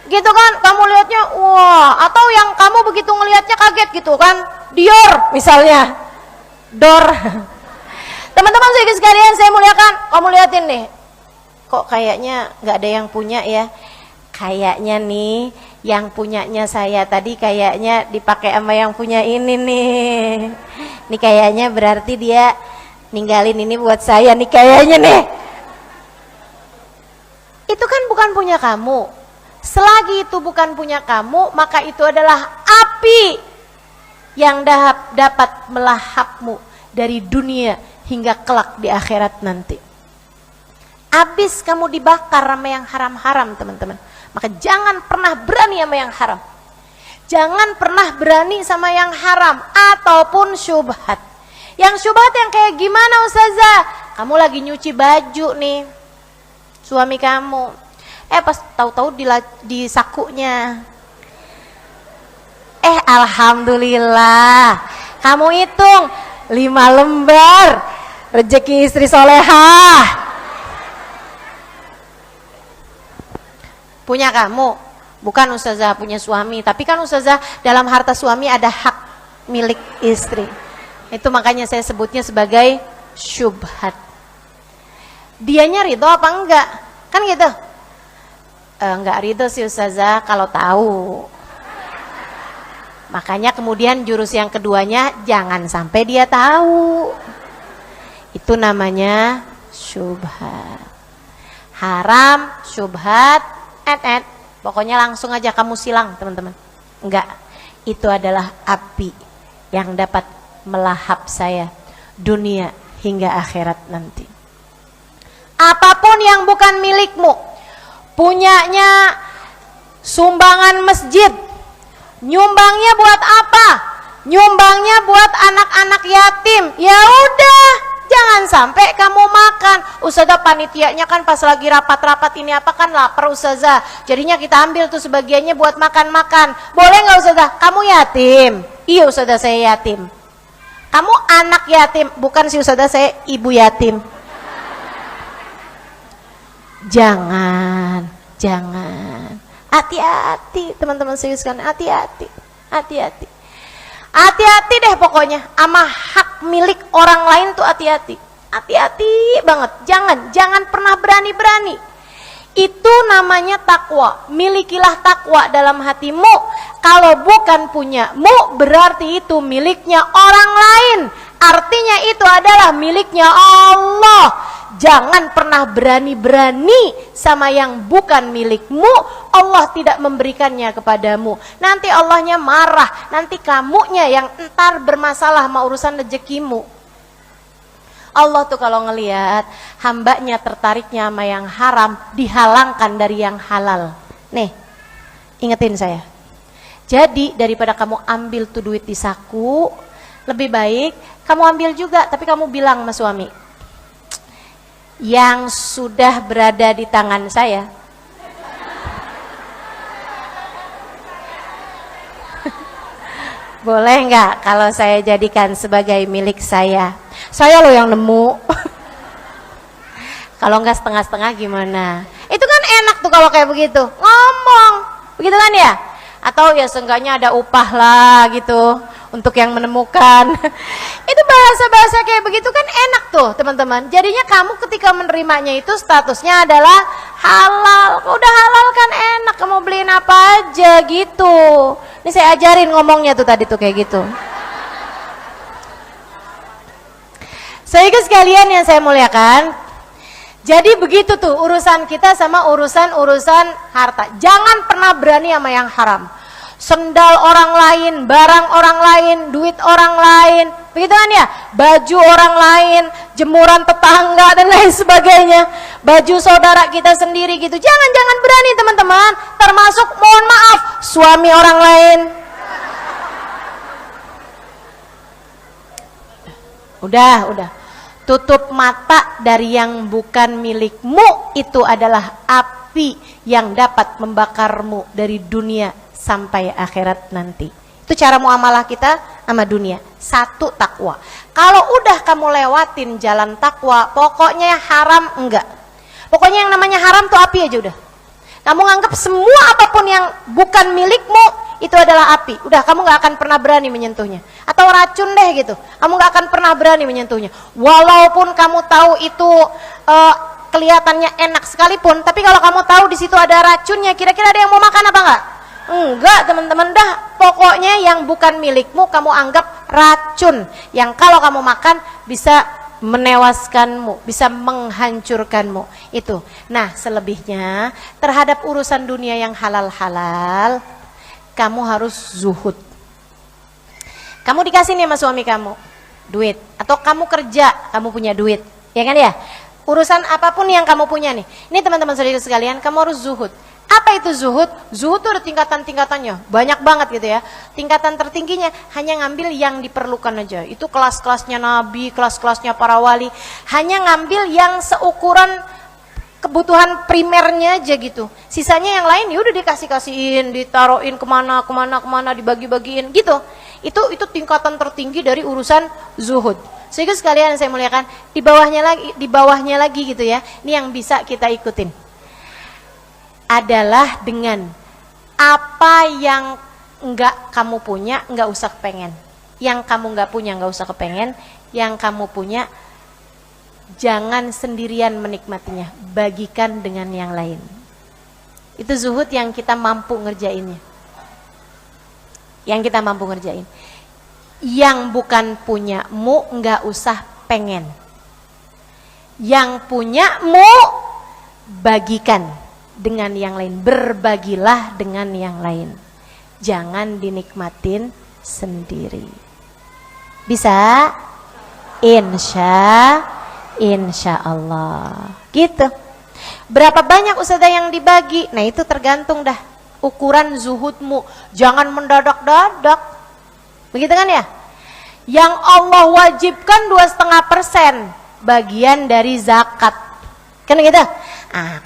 Gitu kan, kamu lihatnya wah, atau yang kamu begitu ngelihatnya kaget gitu kan, Dior misalnya, Dor. Teman-teman sekalian saya muliakan, kamu lihatin nih, kok kayaknya nggak ada yang punya ya, kayaknya nih yang punyanya saya tadi kayaknya dipakai sama yang punya ini nih, nih kayaknya berarti dia ninggalin ini buat saya nih kayaknya nih. Itu kan bukan punya kamu. Selagi itu bukan punya kamu, maka itu adalah api yang dapat melahapmu dari dunia hingga kelak di akhirat nanti. Abis kamu dibakar sama yang haram-haram, teman-teman. Maka jangan pernah berani sama yang haram. Jangan pernah berani sama yang haram ataupun syubhat. Yang syubhat yang kayak gimana Ustazah? Kamu lagi nyuci baju nih, suami kamu. Pas tahu-tahu di sakunya. Alhamdulillah. Kamu hitung 5 lembar rezeki istri solehah. Punya kamu, bukan Ustazah punya suami. Tapi kan Ustazah, dalam harta suami ada hak milik istri. Itu makanya saya sebutnya sebagai syubhat. Dianya ridho apa enggak? Kan gitu. Enggak ridho sih Ustazah kalau tahu. Makanya kemudian jurus yang keduanya, jangan sampai dia tahu. Itu namanya syubhat. Haram, syubhat, pokoknya langsung aja kamu silang teman-teman. Enggak, itu adalah api yang dapat melahap saya dunia hingga akhirat nanti. Apapun yang bukan milikmu, punyanya sumbangan masjid, nyumbangnya buat apa? Nyumbangnya buat anak-anak yatim. Ya udah, jangan sampai kamu makan. Ustazah panitianya kan pas lagi rapat-rapat ini apa kan lapar Ustazah. Jadinya kita ambil tuh sebagiannya buat makan-makan. Boleh nggak Ustazah? Kamu yatim? Iya Ustazah saya yatim. Kamu anak yatim? Bukan sih Ustazah saya ibu yatim. Jangan. Hati-hati teman-teman sekalian, hati-hati. Hati-hati deh pokoknya, sama hak milik orang lain tuh hati-hati. Hati-hati banget. Jangan pernah berani-berani. Itu namanya takwa. Milikilah takwa dalam hatimu, Kalau bukan punyamu, berarti itu miliknya orang lain. Artinya itu adalah miliknya Allah. Jangan pernah berani-berani sama yang bukan milikmu. Allah tidak memberikannya kepadamu. Nanti Allahnya marah. Nanti kamunya yang entar bermasalah sama urusan rezekimu. Allah tuh kalau ngelihat hambanya tertariknya sama yang haram, dihalangkan dari yang halal. Nih, ingetin saya. Jadi daripada kamu ambil tuh duit di saku, lebih baik kamu ambil juga, tapi kamu bilang sama suami, yang sudah berada di tangan saya, boleh nggak kalau saya jadikan sebagai milik saya? Saya loh yang nemu. Kalau nggak setengah-setengah gimana? Itu kan enak tuh kalau kayak begitu, ngomong, begitu kan ya? Atau ya seenggaknya ada upah lah gitu untuk yang menemukan. Itu bahasa-bahasa kayak begitu kan enak tuh teman-teman. Jadinya kamu ketika menerimanya itu statusnya adalah halal. Udah halal kan enak, kamu beliin apa aja gitu. Ini saya ajarin ngomongnya tuh tadi tuh kayak gitu. Sehingga sekalian yang saya muliakan, jadi begitu tuh urusan kita sama urusan harta. Jangan pernah berani sama yang haram. Sendal orang lain, barang orang lain, duit orang lain, begitu kan ya? Baju orang lain, jemuran tetangga dan lain sebagainya, baju saudara kita sendiri gitu. Jangan berani teman-teman. Termasuk mohon maaf suami orang lain. Udah. Tutup mata dari yang bukan milikmu. Itu adalah api yang dapat membakarmu dari dunia sampai akhirat nanti. Itu cara muamalah kita sama dunia. Satu, takwa. Kalau udah kamu lewatin jalan takwa, pokoknya haram enggak. Pokoknya yang namanya haram tuh api aja udah. Kamu nganggap semua apapun yang bukan milikmu itu adalah api. Udah, kamu gak akan pernah berani menyentuhnya. Atau racun deh gitu, kamu gak akan pernah berani menyentuhnya. Walaupun kamu tahu itu kelihatannya enak sekalipun, tapi kalau kamu tahu di situ ada racunnya, kira-kira ada yang mau makan apa enggak? Enggak teman-teman, dah. Pokoknya yang bukan milikmu kamu anggap racun, yang kalau kamu makan bisa menewaskanmu, bisa menghancurkanmu. Itu. Nah, selebihnya terhadap urusan dunia yang halal-halal, kamu harus zuhud. Kamu dikasih nih sama suami kamu duit, atau kamu kerja, kamu punya duit, ya kan ya? Urusan apapun yang kamu punya nih. Ini teman-teman saudara sekalian, kamu harus zuhud. Apa itu zuhud? Zuhud itu ada tingkatan-tingkatannya, banyak banget gitu ya. Tingkatan tertingginya hanya ngambil yang diperlukan aja. Itu kelas-kelasnya Nabi, kelas-kelasnya para wali. Hanya ngambil yang seukuran kebutuhan primernya aja gitu. Sisanya yang lain ya udah dikasih-kasihin, ditaruhin kemana, dibagi-bagiin gitu. Itu tingkatan tertinggi dari urusan zuhud. Sehingga sekalian saya muliakan, di bawahnya lagi gitu ya. Ini yang bisa kita ikutin. Adalah dengan apa yang enggak kamu punya, enggak usah kepengen. Yang kamu enggak punya, enggak usah kepengen. Yang kamu punya, jangan sendirian menikmatinya, bagikan dengan yang lain. Itu zuhud yang kita mampu ngerjainnya. Yang kita mampu ngerjain. Yang bukan punyamu enggak usah pengen. Yang punyamu bagikan dengan yang lain, berbagilah dengan yang lain. Jangan dinikmatin sendiri. Bisa? Insya Allah gitu. Berapa banyak ustazah yang dibagi? Nah itu tergantung dah ukuran zuhudmu. Jangan mendadak-dadak, begitu kan ya? Yang Allah wajibkan 2,5% bagian dari zakat, kan gitu?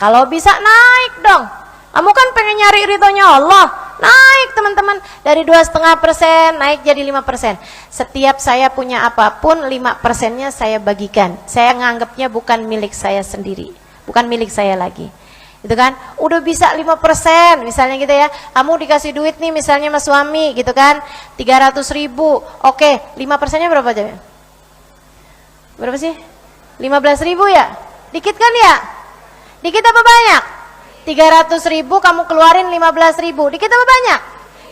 Kalau bisa naik dong. Kamu kan pengen nyari ridhonya Allah, naik teman-teman, dari 2,5% naik jadi 5%. Setiap saya punya apapun, 5%-nya saya bagikan. Saya nganggapnya bukan milik saya sendiri, bukan milik saya lagi. Itu kan, udah bisa 5%, misalnya gitu ya. Kamu dikasih duit nih misalnya sama suami gitu kan, 300.000. Oke, 5%-nya berapa aja? Berapa sih? 15.000 ya? Dikit kan ya? Dikit apa banyak? 300.000 kamu keluarin 15.000, dikit apa banyak?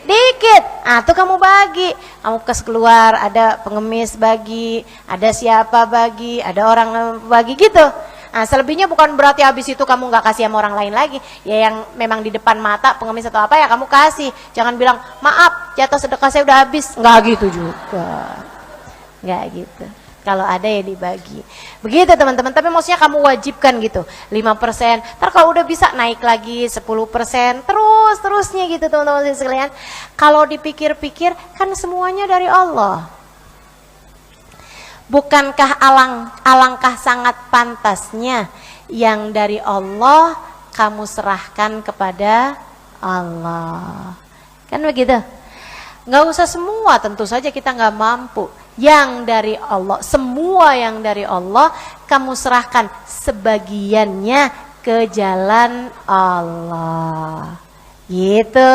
Dikit. Ah, tuh kamu bagi. Kamu kes keluar, ada pengemis bagi, ada siapa bagi, ada orang bagi gitu. Nah, selebihnya bukan berarti habis itu kamu nggak kasih sama orang lain lagi. Ya yang memang di depan mata pengemis atau apa ya kamu kasih. Jangan bilang, maaf jatah sedekah saya udah habis. Nggak gitu juga. Nggak gitu. Kalau ada ya dibagi. Begitu teman-teman, tapi maksudnya kamu wajibkan gitu. 5%, ntar kalau udah bisa naik lagi 10%, terusnya gitu teman-teman sekalian. Kalau dipikir-pikir kan semuanya dari Allah. Bukankah alangkah sangat pantasnya yang dari Allah kamu serahkan kepada Allah. Kan begitu? Nggak usah semua, tentu saja kita nggak mampu. Yang dari Allah, semua yang dari Allah kamu serahkan sebagiannya ke jalan Allah. Gitu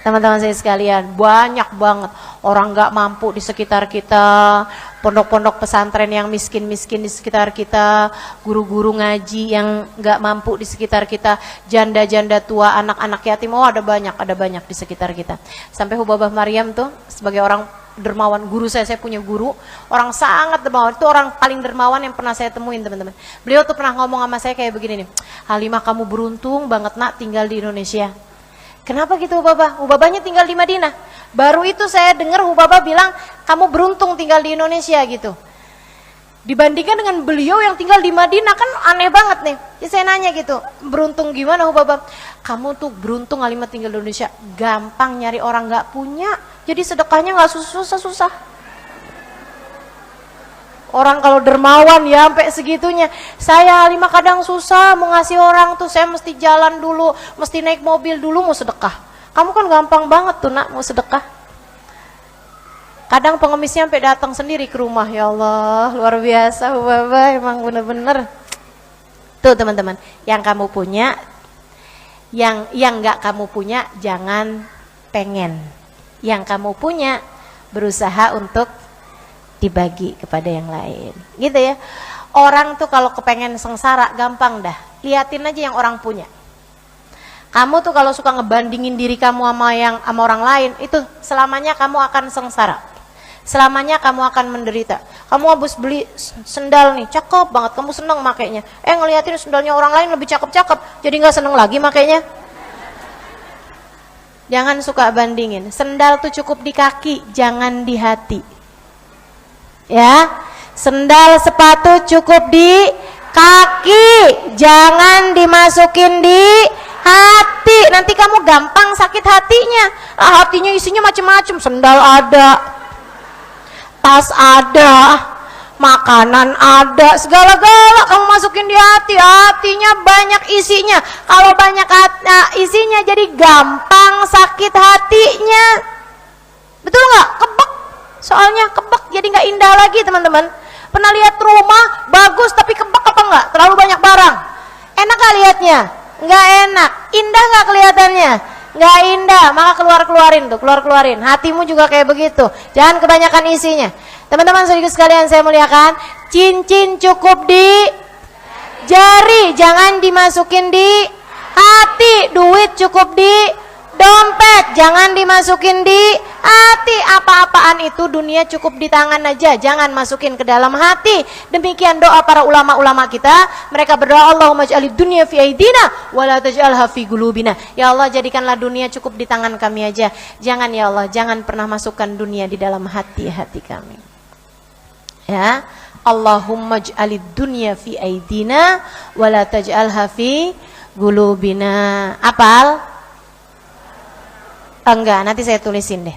teman-teman saya sekalian, banyak banget orang nggak mampu di sekitar kita, pondok-pondok pesantren yang miskin-miskin di sekitar kita, guru-guru ngaji yang nggak mampu di sekitar kita, janda-janda tua, anak-anak yatim, ada banyak di sekitar kita. Sampai Hubabah Maryam tuh sebagai orang dermawan, guru saya punya guru, orang sangat dermawan, itu orang paling dermawan yang pernah saya temuin teman-teman. Beliau tuh pernah ngomong sama saya kayak begini nih, Halimah kamu beruntung banget nak tinggal di Indonesia. Kenapa gitu Hubabah? Hubabahnya tinggal di Madinah. Baru itu saya dengar Hubabah bilang, kamu beruntung tinggal di Indonesia gitu. Dibandingkan dengan beliau yang tinggal di Madinah, kan aneh banget nih. Jadi saya nanya gitu, beruntung gimana Hubabah? Kamu tuh beruntung Halimah tinggal di Indonesia, gampang nyari orang gak punya, jadi sedekahnya gak susah-susah. Orang kalau dermawan ya sampai segitunya. Saya Halimah kadang susah mau ngasih orang tuh, saya mesti jalan dulu, mesti naik mobil dulu mau sedekah. Kamu kan gampang banget tuh nak mau sedekah. Kadang pengemisnya sampai datang sendiri ke rumah, ya Allah, luar biasa Hubabah, emang bener-bener. Tuh teman-teman, yang kamu punya, yang nggak kamu punya jangan pengen. Yang kamu punya berusaha untuk dibagi kepada yang lain, gitu ya. Orang tuh kalau kepengen sengsara gampang dah, liatin aja yang orang punya. Kamu tuh kalau suka ngebandingin diri kamu sama orang lain, itu selamanya kamu akan sengsara, selamanya kamu akan menderita. Kamu habis beli sendal nih, cakep banget, kamu seneng makainya, ngeliatin sendalnya orang lain lebih cakep-cakep, jadi nggak seneng lagi makainya. Jangan suka bandingin. Sendal tuh cukup di kaki, jangan di hati. Ya, sendal sepatu cukup di kaki, jangan dimasukin di hati. Nanti kamu gampang sakit hatinya. Hatinya isinya macam-macam, sendal ada, tas ada, makanan ada, segala-gala kamu masukin di hati. Hatinya banyak isinya. Kalau banyak isinya jadi gampang sakit hatinya. Betul nggak? Kebek. Soalnya kebek jadi nggak indah lagi teman-teman. Pernah lihat rumah bagus tapi kebek apa enggak? Terlalu banyak barang. Enak nggak lihatnya? Nggak enak. Indah nggak kelihatannya? Nggak indah. Maka keluarin tuh, keluarin. Hatimu juga kayak begitu. Jangan kebanyakan isinya. Teman-teman saudara sekalian saya muliakan, cincin cukup di jari, jangan dimasukin di hati. Duit cukup di dompet, jangan dimasukin di hati. Apa-apaan itu dunia cukup di tangan aja, jangan masukin ke dalam hati. Demikian doa para ulama-ulama kita. Mereka berdoa, Allahumma ij'alid dunya fi aidina wa la taj'alha fi qulubina. Ya Allah, jadikanlah dunia cukup di tangan kami aja. Jangan ya Allah, jangan pernah masukkan dunia di dalam hati-hati kami. Ya, Allahumma ij'alid dunya fi aidina wa la taj'alha fi qulubina. Apal? Enggak, nanti saya tulisin deh.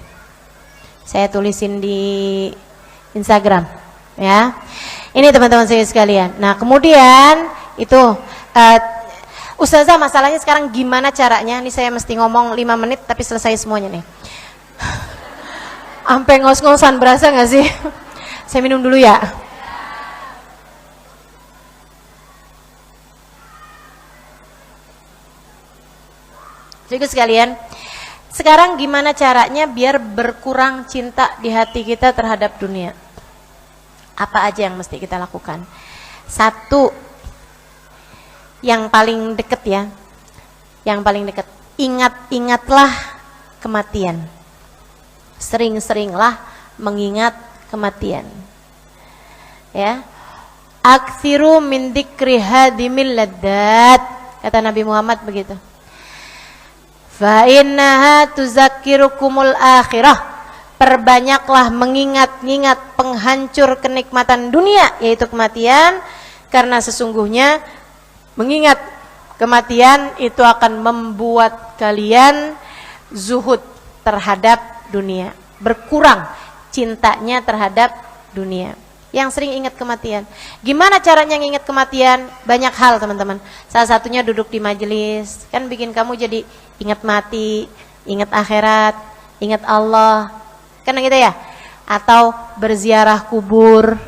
Saya tulisin di Instagram, ya. Ini teman-teman saya sekalian. Nah, kemudian itu Ustazah, masalahnya sekarang gimana caranya? Ini saya mesti ngomong 5 menit tapi selesai semuanya nih. Sampai ngos-ngosan, berasa nggak sih? Saya minum dulu ya. Jadi sekalian, sekarang gimana caranya biar berkurang cinta di hati kita terhadap dunia? Apa aja yang mesti kita lakukan? Satu, yang paling deket ya, yang paling deket, ingatlah kematian. Sering-seringlah mengingat kematian. Ya. Aktsiru min dzikri hadimil laddat. Kata Nabi Muhammad begitu. Fa innaha tuzakkirukumul akhirah. Perbanyaklah mengingat-ingat penghancur kenikmatan dunia, yaitu kematian, karena sesungguhnya mengingat kematian itu akan membuat kalian zuhud terhadap dunia, berkurang cintanya terhadap dunia. Yang sering ingat kematian. Gimana caranya nginget kematian? Banyak hal, teman-teman. Salah satunya duduk di majelis, kan bikin kamu jadi ingat mati, ingat akhirat, ingat Allah, kan gitu ya. Atau berziarah kubur,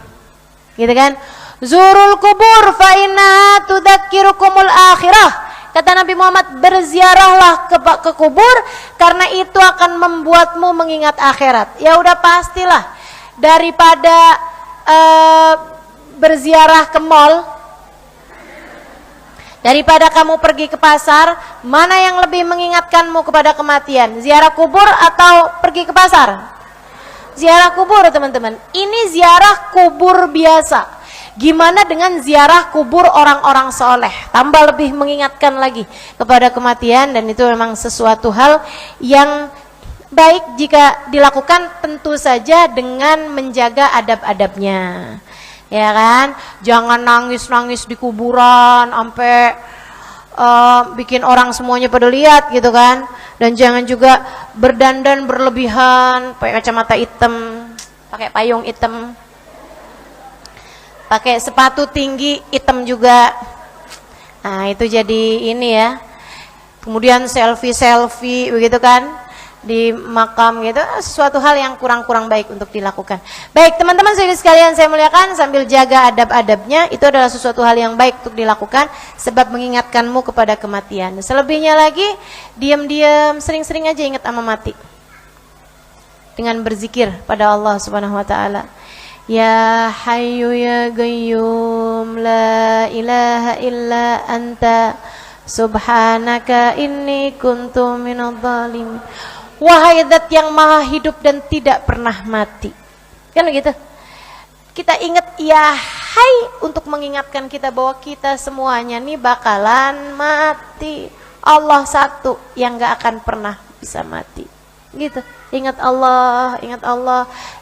gitu kan? Zurul kubur fa inna tudzakirukumul akhirah. Kata Nabi Muhammad, berziarahlah ke kubur karena itu akan membuatmu mengingat akhirat. Ya udah pastilah, daripada berziarah ke mall, daripada kamu pergi ke pasar, mana yang lebih mengingatkanmu kepada kematian? Ziarah kubur atau pergi ke pasar? Ziarah kubur, teman-teman. Ini ziarah kubur biasa. Gimana dengan ziarah kubur orang-orang soleh? Tambah lebih mengingatkan lagi kepada kematian, dan itu memang sesuatu hal yang baik jika dilakukan, tentu saja dengan menjaga adab-adabnya. Ya kan? Jangan nangis-nangis di kuburan sampai bikin orang semuanya pada lihat gitu kan. Dan jangan juga berdandan berlebihan, pakai kacamata hitam, pakai payung hitam, pakai sepatu tinggi hitam juga. Nah, itu jadi ini ya. Kemudian selfie-selfie begitu kan di makam gitu, sesuatu hal yang kurang-kurang baik untuk dilakukan. Baik, teman-teman sekalian saya muliakan, sambil jaga adab-adabnya, itu adalah sesuatu hal yang baik untuk dilakukan sebab mengingatkanmu kepada kematian. Selebihnya lagi, diam-diam, sering-sering aja ingat sama mati. Dengan berzikir pada Allah Subhanahu wa taala. Ya Hayyu ya Qayyum la ilaha illa anta subhanaka inni kuntu minadh dhalimin. Wahai zat yang maha hidup dan tidak pernah mati. Kan begitu? Kita ingat ya hai untuk mengingatkan kita bahwa kita semuanya nih bakalan mati. Allah satu yang gak akan pernah bisa mati. Gitu. Ingat Allah,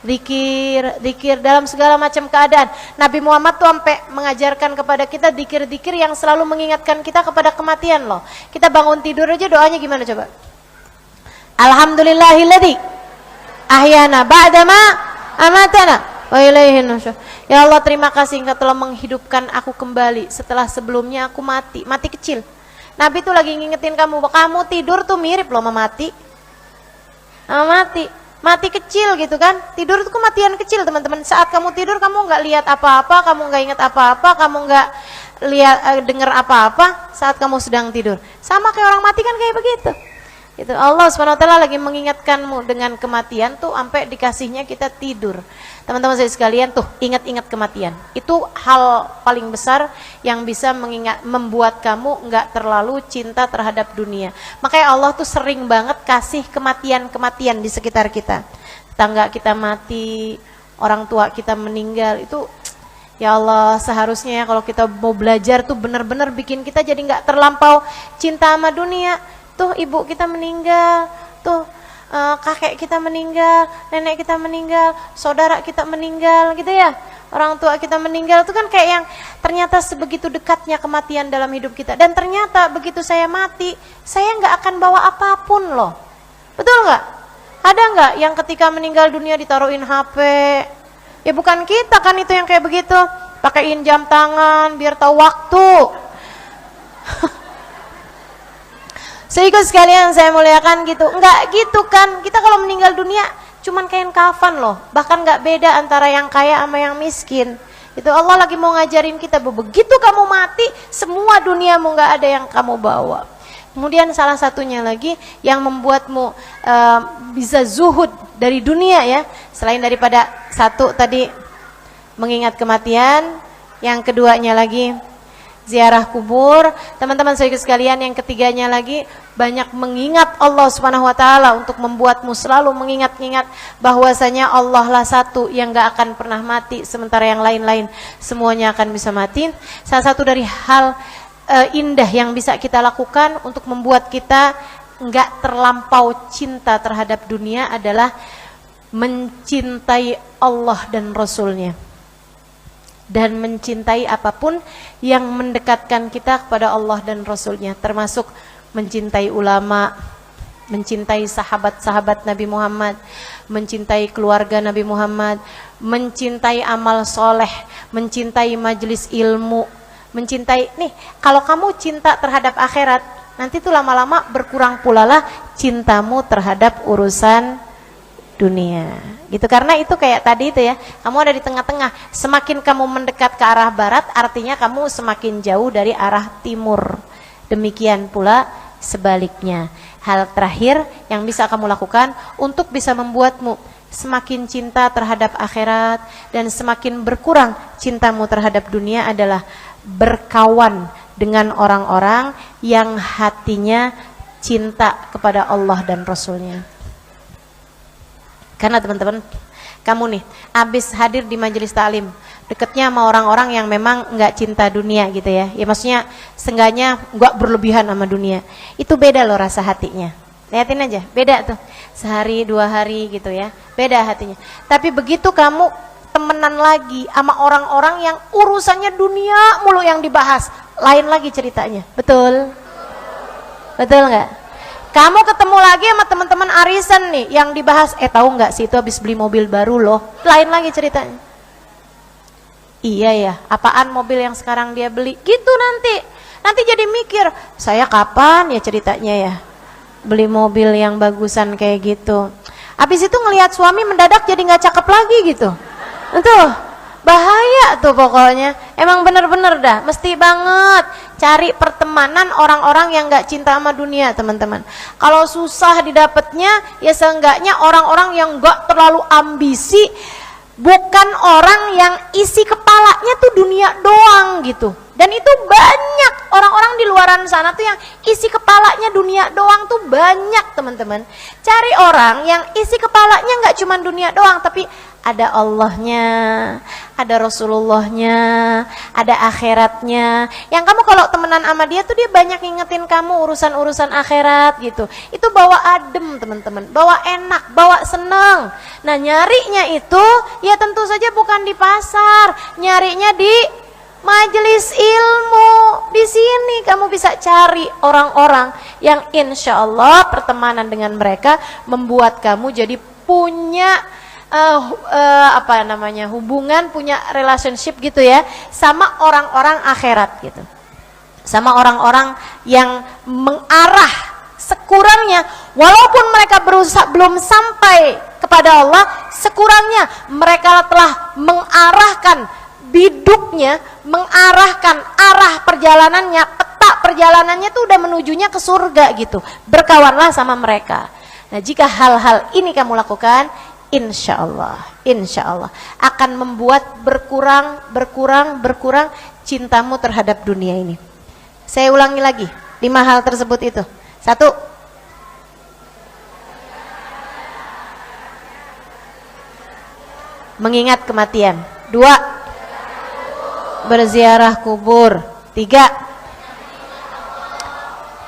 zikir dalam segala macam keadaan. Nabi Muhammad tuh sampai mengajarkan kepada kita zikir-zikir yang selalu mengingatkan kita kepada kematian loh. Kita bangun tidur aja doanya gimana coba? Alhamdulillahilladzi ahyana ba'dama amatana wa ilaihin nusyur. Ya Allah, terima kasih Engkau telah menghidupkan aku kembali setelah sebelumnya aku mati kecil. Nabi tuh lagi ngingetin kamu, kamu tidur tuh mirip loh sama mati. Mati kecil gitu kan. Tidur itu kematian kecil, teman-teman. Saat kamu tidur kamu nggak lihat apa-apa, kamu nggak ingat apa-apa, kamu nggak lihat dengar apa-apa saat kamu sedang tidur. Sama kayak orang mati kan kayak begitu. Itu Allah SWT lagi mengingatkanmu dengan kematian tuh sampai dikasihnya kita tidur. Teman-teman saya sekalian tuh ingat-ingat kematian. Itu hal paling besar yang bisa membuat kamu nggak terlalu cinta terhadap dunia. Makanya Allah tuh sering banget kasih kematian-kematian di sekitar kita. Tetangga kita mati, orang tua kita meninggal, itu ya Allah, seharusnya ya kalau kita mau belajar tuh benar-benar bikin kita jadi nggak terlampau cinta sama dunia. Tuh ibu kita meninggal, tuh kakek kita meninggal, nenek kita meninggal, saudara kita meninggal gitu ya. Orang tua kita meninggal itu kan kayak yang ternyata sebegitu dekatnya kematian dalam hidup kita. Dan ternyata begitu saya mati, saya nggak akan bawa apapun loh. Betul nggak? Ada nggak yang ketika meninggal dunia ditaruhin HP? Ya bukan kita kan itu yang kayak begitu. Pakaiin jam tangan biar tahu waktu. Sehingga sekalian saya muliakan gitu. Enggak gitu kan. Kita kalau meninggal dunia cuman kain kafan loh. Bahkan enggak beda antara yang kaya sama yang miskin. Itu Allah lagi mau ngajarin kita bahwa begitu kamu mati, semua duniamu enggak ada yang kamu bawa. Kemudian salah satunya lagi yang membuatmu bisa zuhud dari dunia ya. Selain daripada satu tadi mengingat kematian, yang keduanya lagi ziarah kubur. Teman-teman saudara sekalian, yang ketiganya lagi, banyak mengingat Allah Subhanahu wa taala untuk membuatmu selalu mengingat-ingat bahwasanya Allah lah satu yang gak akan pernah mati, sementara yang lain-lain semuanya akan bisa mati. Salah satu dari hal indah yang bisa kita lakukan untuk membuat kita gak terlampau cinta terhadap dunia adalah mencintai Allah dan Rasulnya, dan mencintai apapun yang mendekatkan kita kepada Allah dan Rasulnya, termasuk mencintai ulama, mencintai sahabat-sahabat Nabi Muhammad, mencintai keluarga Nabi Muhammad, mencintai amal soleh, mencintai majelis ilmu, mencintai, nih kalau kamu cinta terhadap akhirat, nanti tuh lama-lama berkurang pula lah cintamu terhadap urusan dunia gitu. Karena itu kayak tadi itu ya, kamu ada di tengah-tengah, semakin kamu mendekat ke arah barat, artinya kamu semakin jauh dari arah timur. Demikian pula sebaliknya. Hal terakhir yang bisa kamu lakukan untuk bisa membuatmu semakin cinta terhadap akhirat dan semakin berkurang cintamu terhadap dunia adalah berkawan dengan orang-orang yang hatinya cinta kepada Allah dan Rasulnya. Karena teman-teman, kamu nih habis hadir di majelis taklim, deketnya sama orang-orang yang memang nggak cinta dunia gitu ya. Ya maksudnya seenggaknya nggak berlebihan sama dunia. Itu beda loh rasa hatinya. Lihatin aja, beda tuh. Sehari, 2 hari gitu ya. Beda hatinya. Tapi begitu kamu temenan lagi sama orang-orang yang urusannya dunia mulu yang dibahas, lain lagi ceritanya. Betul? Betul nggak? Kamu ketemu lagi sama teman-teman arisan nih yang dibahas, tahu nggak sih itu habis beli mobil baru loh, lain lagi ceritanya. Iya ya, apaan mobil yang sekarang dia beli? Gitu nanti jadi mikir, saya kapan ya ceritanya ya beli mobil yang bagusan kayak gitu. Habis itu ngelihat suami mendadak jadi nggak cakep lagi gitu. Tuh bahaya tuh pokoknya. Emang bener-bener dah, mesti banget cari pertemanan orang-orang yang gak cinta sama dunia, teman-teman. Kalau susah didapatnya, ya seenggaknya orang-orang yang gak terlalu ambisi, bukan orang yang isi kepalanya tuh dunia doang gitu. Dan itu banyak orang-orang di luaran sana tuh yang isi kepalanya dunia doang tuh banyak, teman-teman. Cari orang yang isi kepalanya gak cuma dunia doang, tapi ada Allahnya, ada Rasulullahnya, ada akhiratnya. Yang kamu kalau temenan sama dia tuh dia banyak ngingetin kamu urusan-urusan akhirat gitu. Itu bawa adem, teman-teman, bawa enak, bawa seneng. Nah nyarinya itu ya tentu saja bukan di pasar, nyarinya di majelis ilmu. Di sini kamu bisa cari orang-orang yang insya Allah pertemanan dengan mereka membuat kamu jadi punya hubungan, punya relationship gitu ya sama orang-orang akhirat gitu, sama orang-orang yang mengarah sekurangnya, walaupun mereka berusaha belum sampai kepada Allah, sekurangnya mereka telah mengarahkan biduknya, mengarahkan arah perjalanannya, peta perjalanannya tuh udah menujunya ke surga gitu. Berkawanlah sama mereka. Nah jika hal-hal ini kamu lakukan, insya Allah akan membuat berkurang cintamu terhadap dunia ini. Saya ulangi lagi 5 hal tersebut itu. 1, mengingat kematian. 2, berziarah kubur. 3,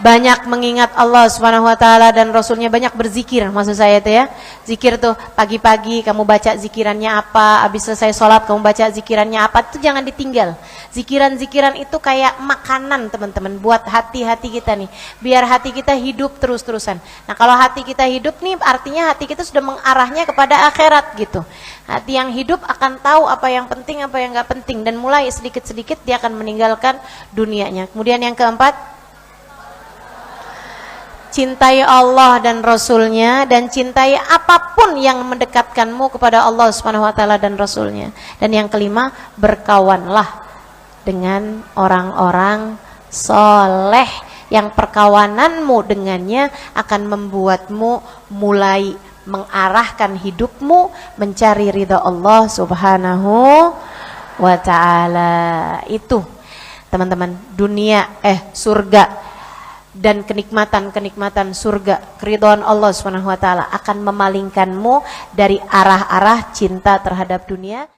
banyak mengingat Allah Subhanahu wa taala dan Rasulnya, banyak berzikir, maksud saya itu ya. Zikir tuh pagi-pagi kamu baca zikirannya apa, habis selesai sholat kamu baca zikirannya apa, itu jangan ditinggal. Zikiran-zikiran itu kayak makanan, teman-teman, buat hati-hati kita nih, biar hati kita hidup terus-terusan. Nah kalau hati kita hidup nih, artinya hati kita sudah mengarahnya kepada akhirat gitu. Hati yang hidup akan tahu apa yang penting, apa yang gak penting, dan mulai sedikit-sedikit dia akan meninggalkan dunianya. Kemudian yang keempat, cintai Allah dan Rasulnya, dan cintai apapun yang mendekatkanmu kepada Allah Subhanahu wa taala dan Rasulnya. Dan yang kelima, berkawanlah dengan orang-orang soleh yang perkawananmu dengannya akan membuatmu mulai mengarahkan hidupmu mencari ridha Allah Subhanahu wa taala. Itu teman-teman, surga dan kenikmatan-kenikmatan surga, keridhaan Allah Subhanahu wa taala akan memalingkanmu dari arah-arah cinta terhadap dunia.